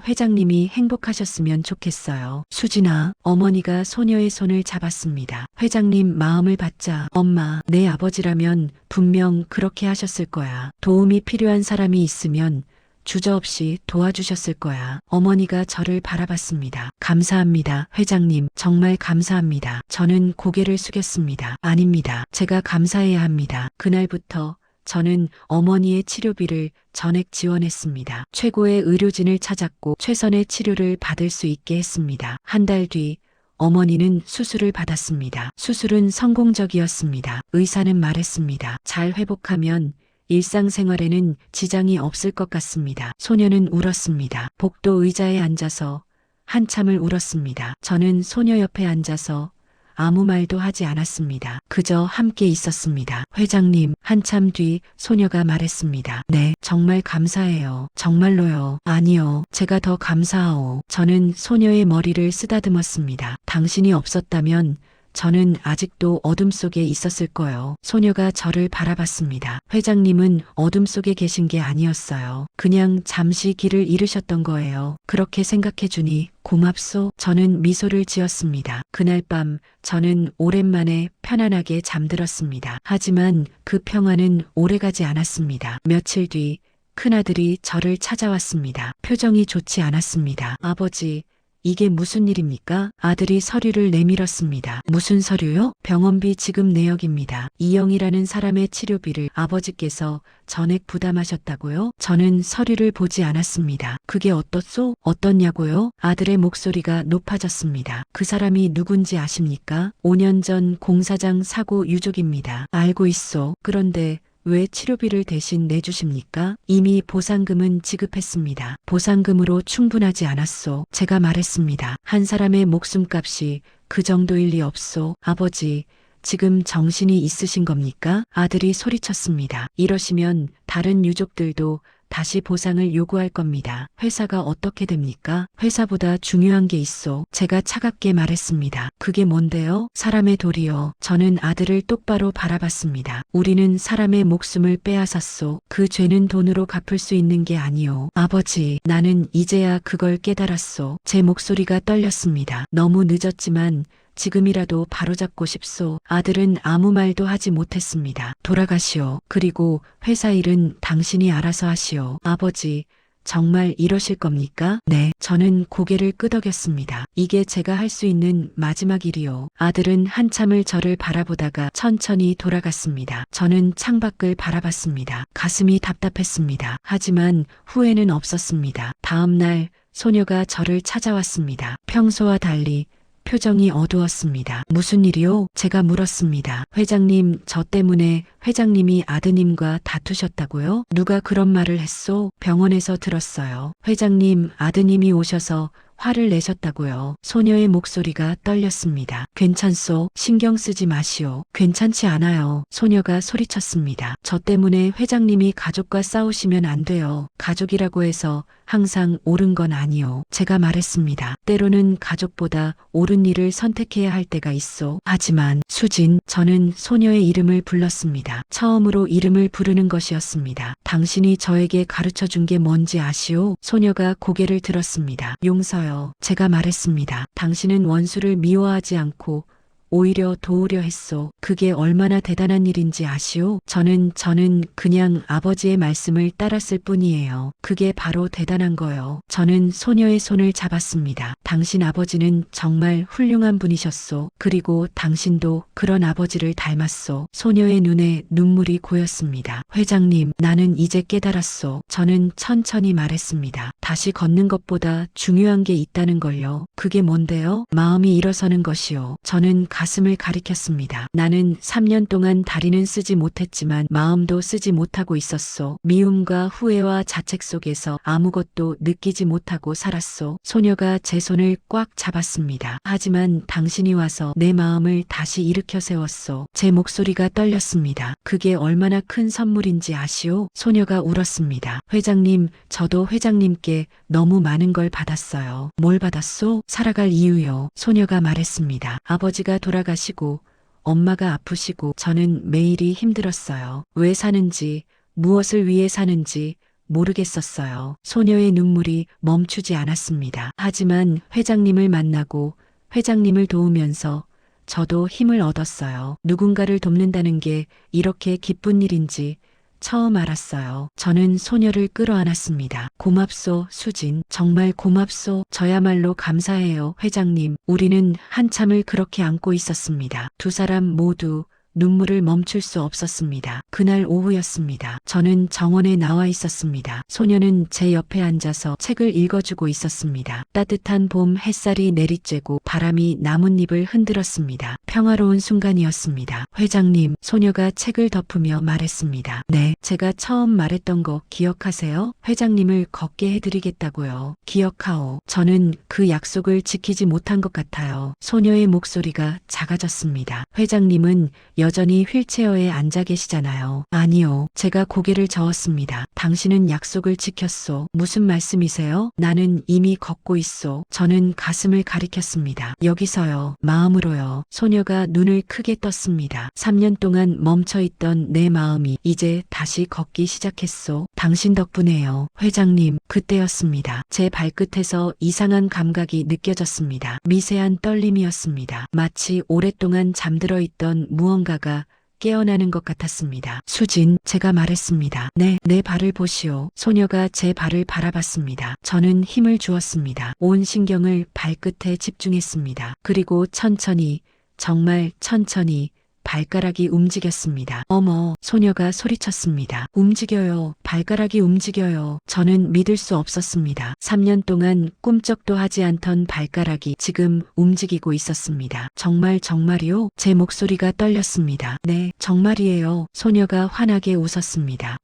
회장님이 행복하셨으면 좋겠어요. 수진아, 어머니가 소녀의 손을 잡았습니다. 회장님 마음을 받자. 엄마, 내 아버지라면 분명 그렇게 하셨을 거야. 도움이 필요한 사람이 있으면 주저없이 도와주셨을 거야. 어머니가 저를 바라봤습니다. 감사합니다. 회장님, 정말 감사합니다. 저는 고개를 숙였습니다. 아닙니다. 제가 감사해야 합니다. 그날부터 저는 어머니의 치료비를 전액 지원했습니다. 최고의 의료진을 찾았고 최선의 치료를 받을 수 있게 했습니다. 한 달 뒤 어머니는 수술을 받았습니다. 수술은 성공적이었습니다. 의사는 말했습니다. 잘 회복하면 일상생활에는 지장이 없을 것 같습니다. 소녀는 울었습니다. 복도 의자에 앉아서 한참을 울었습니다. 저는 소녀 옆에 앉아서 아무 말도 하지 않았습니다. 그저 함께 있었습니다. 회장님, 한참 뒤 소녀가 말했습니다. 네, 정말 감사해요. 정말로요. 아니요, 제가 더 감사하오. 저는 소녀의 머리를 쓰다듬었습니다. 당신이 없었다면 저는 아직도 어둠 속에 있었을 거예요. 소녀가 저를 바라봤습니다. 회장님은 어둠 속에 계신 게 아니었어요. 그냥 잠시 길을 잃으셨던 거예요. 그렇게 생각해주니 고맙소. 저는 미소를 지었습니다. 그날 밤 저는 오랜만에 편안하게 잠들었습니다. 하지만 그 평화는 오래가지 않았습니다. 며칠 뒤 큰아들이 저를 찾아왔습니다. 표정이 좋지 않았습니다. 아버지, 이게 무슨 일입니까? 아들이 서류를 내밀었습니다. 무슨 서류요? 병원비 지급 내역입니다. 이영이라는 사람의 치료비를 아버지께서 전액 부담하셨다고요? 저는 서류를 보지 않았습니다. 그게 어떻소? 어떻냐고요? 아들의 목소리가 높아졌습니다. 그 사람이 누군지 아십니까? 5년 전 공사장 사고 유족입니다. 알고 있소. 그런데 왜 치료비를 대신 내주십니까? 이미 보상금은 지급했습니다. 보상금으로 충분하지 않았소. 제가 말했습니다. 한 사람의 목숨값이 그 정도일 리 없소. 아버지, 지금 정신이 있으신 겁니까? 아들이 소리쳤습니다. 이러시면 다른 유족들도 다시 보상을 요구할 겁니다. 회사가 어떻게 됩니까? 회사보다 중요한 게 있어. 제가 차갑게 말했습니다. 그게 뭔데요? 사람의 도리요. 저는 아들을 똑바로 바라봤습니다. 우리는 사람의 목숨을 빼앗았소. 그 죄는 돈으로 갚을 수 있는 게 아니오. 아버지, 나는 이제야 그걸 깨달았소. 제 목소리가 떨렸습니다. 너무 늦었지만 지금이라도 바로잡고 싶소. 아들은 아무 말도 하지 못했습니다. 돌아가시오. 그리고 회사 일은 당신이 알아서 하시오. 아버지, 정말 이러실 겁니까? 네. 저는 고개를 끄덕였습니다. 이게 제가 할 수 있는 마지막 일이요. 아들은 한참을 저를 바라보다가 천천히 돌아갔습니다. 저는 창밖을 바라봤습니다. 가슴이 답답했습니다. 하지만 후회는 없었습니다. 다음 날 소녀가 저를 찾아왔습니다. 평소와 달리 표정이 어두웠습니다. 무슨 일이요? 제가 물었습니다. 회장님, 저 때문에 회장님이 아드님과 다투셨다고요? 누가 그런 말을 했소? 병원에서 들었어요. 회장님, 아드님이 오셔서 화를 내셨다고요. 소녀의 목소리가 떨렸습니다. 괜찮소? 신경 쓰지 마시오. 괜찮지 않아요. 소녀가 소리쳤습니다. 저 때문에 회장님이 가족과 싸우시면 안 돼요. 가족이라고 해서 항상 옳은 건 아니요. 제가 말했습니다. 때로는 가족보다 옳은 일을 선택해야 할 때가 있어. 하지만 수진, 저는 소녀의 이름을 불렀습니다. 처음으로 이름을 부르는 것이었습니다. 당신이 저에게 가르쳐 준 게 뭔지 아시오? 소녀가 고개를 들었습니다. 용서요. 제가 말했습니다. 당신은 원수를 미워하지 않고 오히려 도우려 했소. 그게 얼마나 대단한 일인지 아시오? 저는 그냥 아버지의 말씀을 따랐을 뿐이에요. 그게 바로 대단한 거요. 저는 소녀의 손을 잡았습니다. 당신 아버지는 정말 훌륭한 분이셨소. 그리고 당신도 그런 아버지를 닮았소. 소녀의 눈에 눈물이 고였습니다. 회장님, 나는 이제 깨달았소. 저는 천천히 말했습니다. 다시 걷는 것보다 중요한 게 있다는 걸요. 그게 뭔데요? 마음이 일어서는 것이요. 저는 가슴을 가리켰습니다. 나는 3년 동안 다리는 쓰지 못했지만 마음도 쓰지 못하고 있었소. 미움과 후회와 자책 속에서 아무것도 느끼지 못하고 살았소. 소녀가 제 손을 꽉 잡았습니다. 하지만 당신이 와서 내 마음을 다시 일으켜 세웠소. 제 목소리가 떨렸습니다. 그게 얼마나 큰 선물인지 아시오? 소녀가 울었습니다. 회장님, 저도 회장님께 너무 많은 걸 받았어요. 뭘 받았소? 살아갈 이유요. 소녀가 말했습니다. 아버지가 돌아가시고 엄마가 아프시고 저는 매일이 힘들었어요. 왜 사는지, 무엇을 위해 사는지 모르겠었어요. 소녀의 눈물이 멈추지 않았습니다. 하지만 회장님을 만나고 회장님을 도우면서 저도 힘을 얻었어요. 누군가를 돕는다는 게 이렇게 기쁜 일인지 처음 알았어요. 저는 소녀를 끌어안았습니다. 고맙소, 수진. 정말 고맙소. 저야말로 감사해요, 회장님. 우리는 한참을 그렇게 안고 있었습니다. 두 사람 모두 눈물을 멈출 수 없었습니다. 그날 오후였습니다. 저는 정원에 나와 있었습니다. 소녀는 제 옆에 앉아서 책을 읽어주고 있었습니다. 따뜻한 봄 햇살이 내리쬐고 바람이 나뭇잎을 흔들었습니다. 평화로운 순간이었습니다. 회장님, 소녀가 책을 덮으며 말했습니다. 네, 제가 처음 말했던 거 기억하세요? 회장님을 걷게 해드리겠다고요. 기억하오. 저는 그 약속을 지키지 못한 것 같아요. 소녀의 목소리가 작아졌습니다. 회장님은 여전히 휠체어에 앉아 계시잖아요. 아니요. 제가 고개를 저었습니다. 당신은 약속을 지켰소. 무슨 말씀이세요? 나는 이미 걷고 있소. 저는 가슴을 가리켰습니다. 여기서요. 마음으로요. 소녀가 눈을 크게 떴습니다. 3년 동안 멈춰있던 내 마음이 이제 다시 걷기 시작했소. 당신 덕분에요. 회장님, 그때였습니다. 제 발끝에서 이상한 감각이 느껴졌습니다. 미세한 떨림이었습니다. 마치 오랫동안 잠들어 있던 무언가가 깨어나는 것 같았습니다. 수진, 제가 말했습니다. 네, 내 발을 보시오. 소녀가 제 발을 바라봤습니다. 저는 힘을 주었습니다. 온 신경을 발끝에 집중했습니다. 그리고 천천히, 정말 천천히 발가락이 움직였습니다. 어머, 소녀가 소리쳤습니다. 움직여요. 발가락이 움직여요. 저는 믿을 수 없었습니다. 3년 동안 꿈쩍도 하지 않던 발가락이 지금 움직이고 있었습니다. 정말이요? 제 목소리가 떨렸습니다. 네, 정말이에요. 소녀가 환하게 웃었습니다.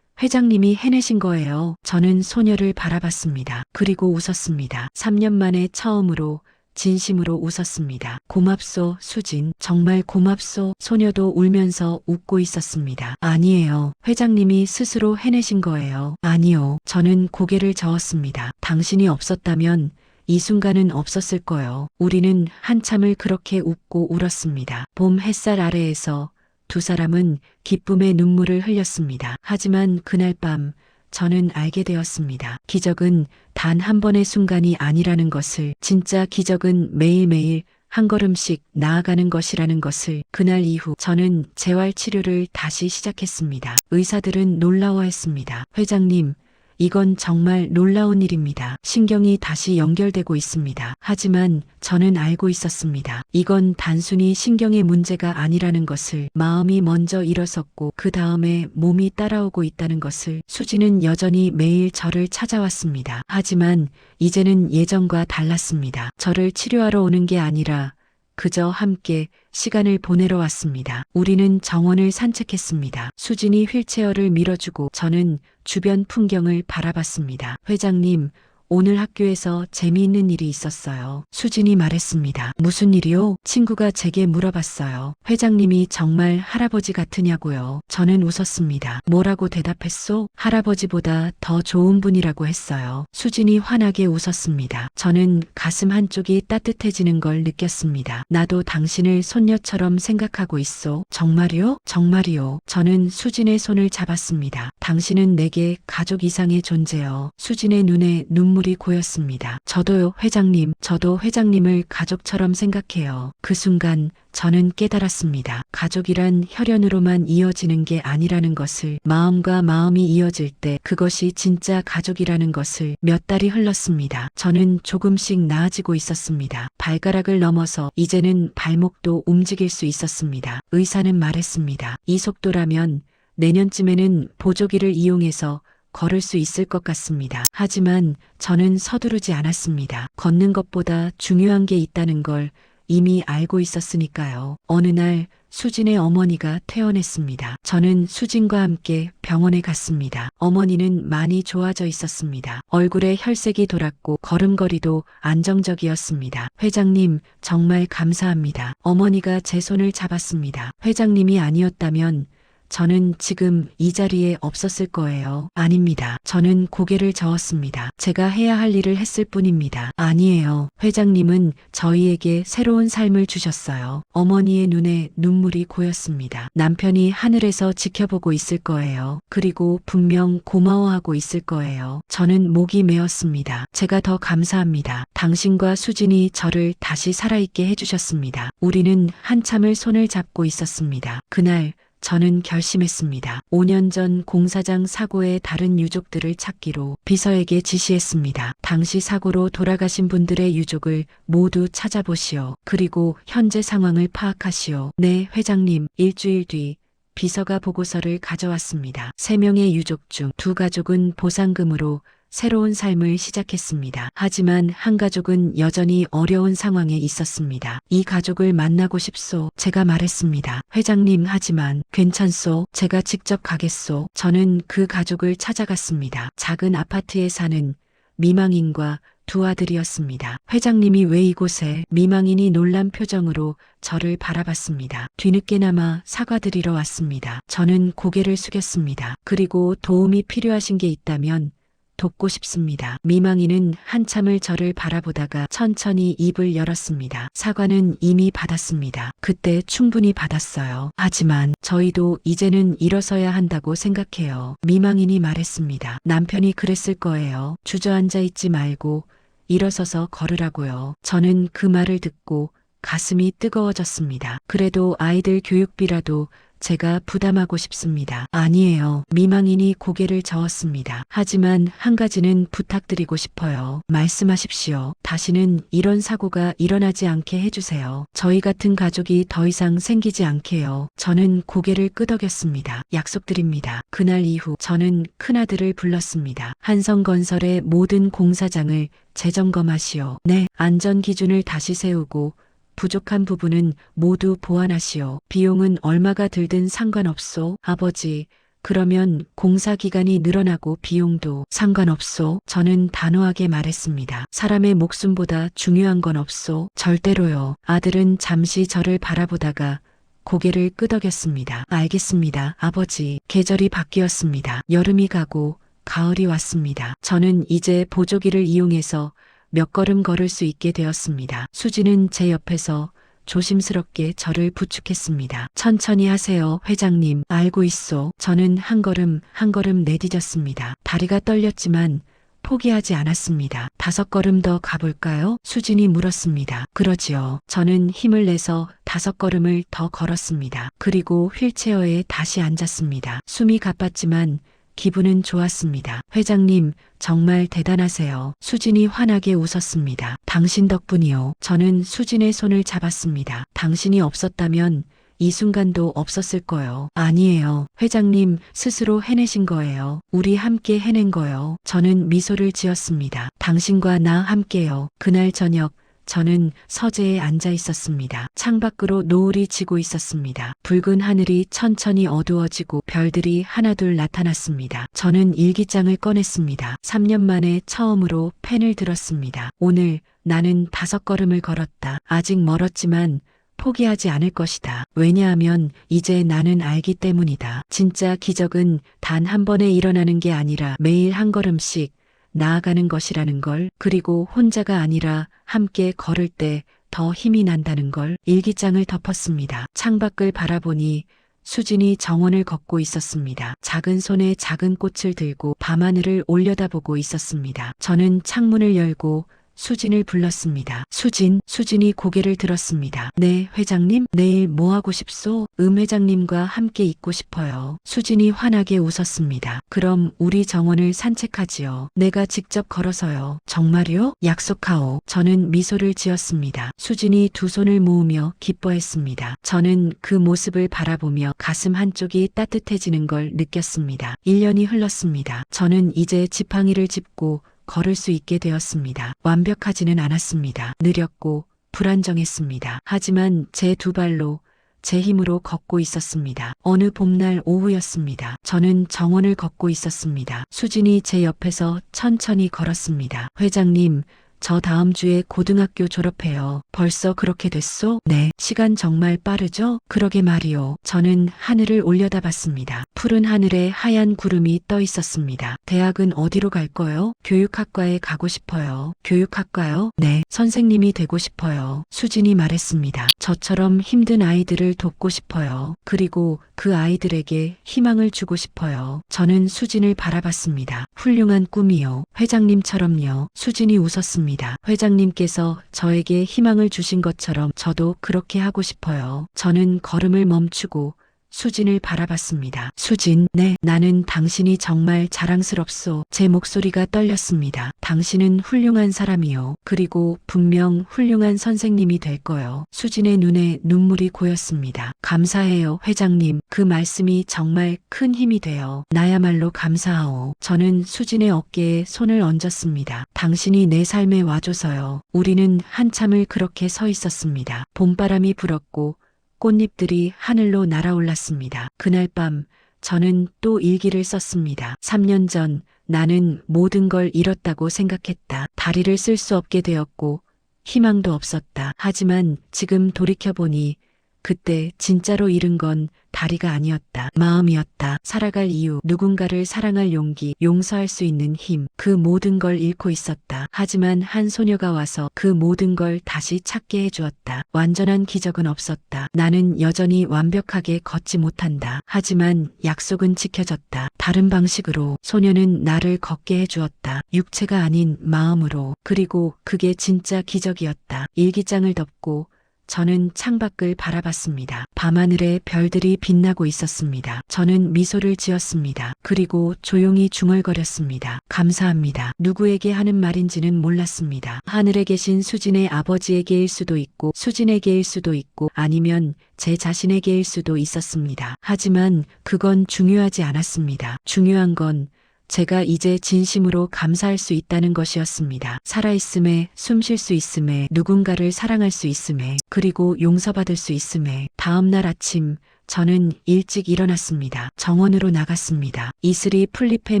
회장님이 해내신 거예요. 저는 소녀를 바라봤습니다. 그리고 웃었습니다. 3년 만에 처음으로 진심으로 웃었습니다. 고맙소, 수진. 정말 고맙소. 소녀도 울면서 웃고 있었습니다. 아니에요. 회장님이 스스로 해내신 거예요. 아니요. 저는 고개를 저었습니다. 당신이 없었다면 이 순간은 없었을 거요. 우리는 한참을 그렇게 웃고 울었습니다. 봄 햇살 아래에서 두 사람은 기쁨의 눈물을 흘렸습니다. 하지만 그날 밤 저는 알게 되었습니다. 기적은 단 한 번의 순간이 아니라는 것을, 진짜 기적은 매일매일 한 걸음씩 나아가는 것이라는 것을. 그날 이후 저는 재활 치료를 다시 시작했습니다. 의사들은 놀라워했습니다. 회장님, 이건 정말 놀라운 일입니다. 신경이 다시 연결되고 있습니다. 하지만 저는 알고 있었습니다. 이건 단순히 신경의 문제가 아니라는 것을. 마음이 먼저 일어섰고 그 다음에 몸이 따라오고 있다는 것을. 수지는 여전히 매일 저를 찾아왔습니다. 하지만 이제는 예전과 달랐습니다. 저를 치료하러 오는 게 아니라 그저 함께 시간을 보내러 왔습니다. 우리는 정원을 산책했습니다. 수진이 휠체어를 밀어주고 저는 주변 풍경을 바라봤습니다. 회장님, 오늘 학교에서 재미있는 일이 있었어요. 수진이 말했습니다. 무슨 일이요? 친구가 제게 물어봤어요. 회장님이 정말 할아버지 같으냐고요. 저는 웃었습니다. 뭐라고 대답했소? 할아버지보다 더 좋은 분이라고 했어요. 수진이 환하게 웃었습니다. 저는 가슴 한쪽이 따뜻해지는 걸 느꼈습니다. 나도 당신을 손녀처럼 생각하고 있소. 정말이요? 정말이요. 저는 수진의 손을 잡았습니다. 당신은 내게 가족 이상의 존재요. 수진의 눈에 눈물이 고였습니다. 저도요, 회장님. 저도 회장님을 가족처럼 생각해요. 그 순간 저는 깨달았습니다. 가족이란 혈연으로만 이어지는 게 아니라는 것을. 마음과 마음이 이어질 때 그것이 진짜 가족이라는 것을. 몇 달이 흘렀습니다. 저는 조금씩 나아지고 있었습니다. 발가락을 넘어서 이제는 발목도 움직일 수 있었습니다. 의사는 말했습니다. 이 속도라면 내년쯤에는 보조기를 이용해서 걸을 수 있을 것 같습니다. 하지만 저는 서두르지 않았습니다. 걷는 것보다 중요한 게 있다는 걸 이미 알고 있었으니까요. 어느 날 수진의 어머니가 퇴원했습니다. 저는 수진과 함께 병원에 갔습니다. 어머니는 많이 좋아져 있었습니다. 얼굴에 혈색이 돌았고 걸음걸이도 안정적이었습니다. 회장님, 정말 감사합니다. 어머니가 제 손을 잡았습니다. 회장님이 아니었다면 저는 지금 이 자리에 없었을 거예요. 아닙니다. 저는 고개를 저었습니다. 제가 해야 할 일을 했을 뿐입니다. 아니에요. 회장님은 저희에게 새로운 삶을 주셨어요. 어머니의 눈에 눈물이 고였습니다. 남편이 하늘에서 지켜보고 있을 거예요. 그리고 분명 고마워하고 있을 거예요. 저는 목이 메었습니다. 제가 더 감사합니다. 당신과 수진이 저를 다시 살아있게 해주셨습니다. 우리는 한참을 손을 잡고 있었습니다. 그날 저는 결심했습니다. 5년 전 공사장 사고의 다른 유족들을 찾기로 비서에게 지시했습니다. 당시 사고로 돌아가신 분들의 유족을 모두 찾아보시오. 그리고 현재 상황을 파악하시오. 네, 회장님. 일주일 뒤 비서가 보고서를 가져왔습니다. 3명의 유족 중 2가족은 보상금으로 새로운 삶을 시작했습니다. 하지만 한 가족은 여전히 어려운 상황에 있었습니다. 이 가족을 만나고 싶소. 제가 말했습니다. 회장님, 하지만 괜찮소. 제가 직접 가겠소. 저는 그 가족을 찾아갔습니다. 작은 아파트에 사는 미망인과 2 아들이었습니다. 회장님이 왜 이곳에? 미망인이 놀란 표정으로 저를 바라봤습니다. 뒤늦게나마 사과드리러 왔습니다. 저는 고개를 숙였습니다. 그리고 도움이 필요하신 게 있다면 돕고 싶습니다. 미망이는 한참을 저를 바라보다가 천천히 입을 열었습니다. 사과는 이미 받았습니다. 그때 충분히 받았어요. 하지만 저희도 이제는 일어서야 한다고 생각해요. 미망인이 말했습니다. 남편이 그랬을 거예요. 주저앉아 있지 말고 일어서서 걸으라고요. 저는 그 말을 듣고 가슴이 뜨거워졌습니다. 그래도 아이들 교육비라도 제가 부담하고 싶습니다. 아니에요. 미망인이 고개를 저었습니다. 하지만 한 가지는 부탁드리고 싶어요. 말씀하십시오. 다시는 이런 사고가 일어나지 않게 해주세요. 저희 같은 가족이 더 이상 생기지 않게요. 저는 고개를 끄덕였습니다. 약속드립니다. 그날 이후 저는 큰아들을 불렀습니다. 한성건설의 모든 공사장을 재점검하시오. 네, 안전 기준을 다시 세우고 부족한 부분은 모두 보완하시오. 비용은 얼마가 들든 상관없소. 아버지, 그러면 공사 기간이 늘어나고 비용도 상관없소. 저는 단호하게 말했습니다. 사람의 목숨보다 중요한 건 없소. 절대로요. 아들은 잠시 저를 바라보다가 고개를 끄덕였습니다. 알겠습니다, 아버지. 계절이 바뀌었습니다. 여름이 가고 가을이 왔습니다. 저는 이제 보조기를 이용해서 몇 걸음 걸을 수 있게 되었습니다. 수지는 제 옆에서 조심스럽게 저를 부축했습니다. 천천히 하세요, 회장님. 알고 있소. 저는 한 걸음 한 걸음 내디뎠습니다. 다리가 떨렸지만 포기하지 않았습니다. 5걸음 더 가볼까요? 수진이 물었습니다. 그러지요. 저는 힘을 내서 5걸음을 더 걸었습니다. 그리고 휠체어에 다시 앉았습니다. 숨이 가빴지만 기분은 좋았습니다. 회장님, 정말 대단하세요. 수진이 환하게 웃었습니다. 당신 덕분이요. 저는 수진의 손을 잡았습니다. 당신이 없었다면 이 순간도 없었을 거요. 아니에요. 회장님 스스로 해내신 거예요. 우리 함께 해낸 거요. 저는 미소를 지었습니다. 당신과 나 함께요. 그날 저녁 저는 서재에 앉아 있었습니다. 창밖으로 노을이 지고 있었습니다. 붉은 하늘이 천천히 어두워지고 별들이 하나둘 나타났습니다. 저는 일기장을 꺼냈습니다. 3년 만에 처음으로 펜을 들었습니다. 오늘 나는 5걸음을 걸었다. 아직 멀었지만 포기하지 않을 것이다. 왜냐하면 이제 나는 알기 때문이다. 진짜 기적은 단 한 번에 일어나는 게 아니라 매일 한 걸음씩 나아가는 것이라는 걸, 그리고 혼자가 아니라 함께 걸을 때 더 힘이 난다는 걸. 일기장을 덮었습니다. 창밖을 바라보니 수진이 정원을 걷고 있었습니다. 작은 손에 작은 꽃을 들고 밤하늘을 올려다보고 있었습니다. 저는 창문을 열고 수진을 불렀습니다. 수진이 고개를 들었습니다. 네, 회장님, 내일 뭐 하고 싶소? 회장님과 함께 있고 싶어요. 수진이 환하게 웃었습니다. 그럼 우리 정원을 산책하지요. 내가 직접 걸어서요. 정말요? 약속하오. 저는 미소를 지었습니다. 수진이 두 손을 모으며 기뻐했습니다. 저는 그 모습을 바라보며 가슴 한쪽이 따뜻해지는 걸 느꼈습니다. 1년이 흘렀습니다. 저는 이제 지팡이를 짚고 걸을 수 있게 되었습니다. 완벽하지는 않았습니다. 느렸고 불안정했습니다. 하지만 제 두 발로 제 힘으로 걷고 있었습니다. 어느 봄날 오후였습니다. 저는 정원을 걷고 있었습니다. 수진이 제 옆에서 천천히 걸었습니다. 회장님, 저 다음 주에 고등학교 졸업해요. 벌써 그렇게 됐소? 네. 시간 정말 빠르죠? 그러게 말이요. 저는 하늘을 올려다봤습니다. 푸른 하늘에 하얀 구름이 떠 있었습니다. 대학은 어디로 갈 거요? 교육학과에 가고 싶어요. 교육학과요? 네. 선생님이 되고 싶어요. 수진이 말했습니다. 저처럼 힘든 아이들을 돕고 싶어요. 그리고 그 아이들에게 희망을 주고 싶어요. 저는 수진을 바라봤습니다. 훌륭한 꿈이요. 회장님처럼요. 수진이 웃었습니다. 회장님께서 저에게 희망을 주신 것처럼 저도 그렇게 하고 싶어요. 저는 걸음을 멈추고 수진을 바라봤습니다. 수진, 네, 나는 당신이 정말 자랑스럽소. 제 목소리가 떨렸습니다. 당신은 훌륭한 사람이요. 그리고 분명 훌륭한 선생님이 될 거요. 수진의 눈에 눈물이 고였습니다. 감사해요, 회장님. 그 말씀이 정말 큰 힘이 돼요. 나야말로 감사하오. 저는 수진의 어깨에 손을 얹었습니다. 당신이 내 삶에 와줘서요. 우리는 한참을 그렇게 서 있었습니다. 봄바람이 불었고 꽃잎들이 하늘로 날아올랐습니다. 그날 밤 저는 또 일기를 썼습니다. 3년 전 나는 모든 걸 잃었다고 생각했다. 다리를 쓸 수 없게 되었고 희망도 없었다. 하지만 지금 돌이켜보니 그때 진짜로 잃은 건 다리가 아니었다. 마음이었다. 살아갈 이유, 누군가를 사랑할 용기, 용서할 수 있는 힘, 그 모든 걸 잃고 있었다. 하지만 한 소녀가 와서 그 모든 걸 다시 찾게 해주었다. 완전한 기적은 없었다. 나는 여전히 완벽하게 걷지 못한다. 하지만 약속은 지켜졌다. 다른 방식으로. 소녀는 나를 걷게 해주었다. 육체가 아닌 마음으로. 그리고 그게 진짜 기적이었다. 일기장을 덮고 저는 창밖을 바라봤습니다. 밤하늘에 별들이 빛나고 있었습니다. 저는 미소를 지었습니다. 그리고 조용히 중얼거렸습니다. 감사합니다. 누구에게 하는 말인지는 몰랐습니다. 하늘에 계신 수진의 아버지에게일 수도 있고 수진에게일 수도 있고 아니면 제 자신에게일 수도 있었습니다. 하지만 그건 중요하지 않았습니다. 중요한 건 제가 이제 진심으로 감사할 수 있다는 것이었습니다. 살아있음에, 숨 쉴 수 있음에, 누군가를 사랑할 수 있음에, 그리고 용서받을 수 있음에. 다음 날 아침, 저는 일찍 일어났습니다. 정원으로 나갔습니다. 이슬이 풀잎에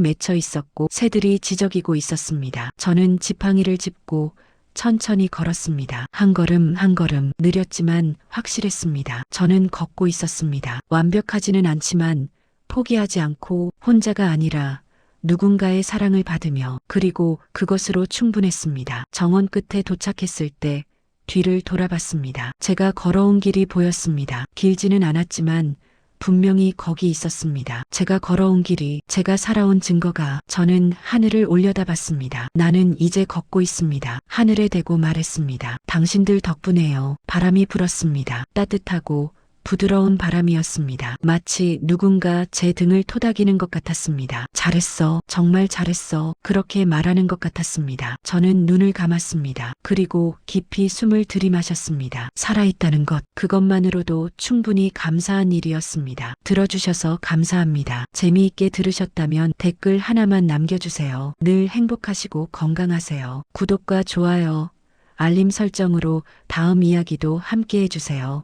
맺혀 있었고 새들이 지저귀고 있었습니다. 저는 지팡이를 짚고 천천히 걸었습니다. 한 걸음 한 걸음 느렸지만 확실했습니다. 저는 걷고 있었습니다. 완벽하지는 않지만 포기하지 않고 혼자가 아니라 누군가의 사랑을 받으며 그리고 그것으로 충분했습니다. 정원 끝에 도착했을 때 뒤를 돌아봤습니다. 제가 걸어온 길이 보였습니다. 길지는 않았지만 분명히 거기 있었습니다. 제가 걸어온 길이, 제가 살아온 증거가. 저는 하늘을 올려다봤습니다. 나는 이제 걷고 있습니다. 하늘에 대고 말했습니다. 당신들 덕분에요. 바람이 불었습니다. 따뜻하고 부드러운 바람이었습니다. 마치 누군가 제 등을 토닥이는 것 같았습니다. 잘했어. 정말 잘했어. 그렇게 말하는 것 같았습니다. 저는 눈을 감았습니다. 그리고 깊이 숨을 들이마셨습니다. 살아있다는 것, 그것만으로도 충분히 감사한 일이었습니다. 들어주셔서 감사합니다. 재미있게 들으셨다면 댓글 하나만 남겨주세요. 늘 행복하시고 건강하세요. 구독과 좋아요, 알림 설정으로 다음 이야기도 함께 해주세요.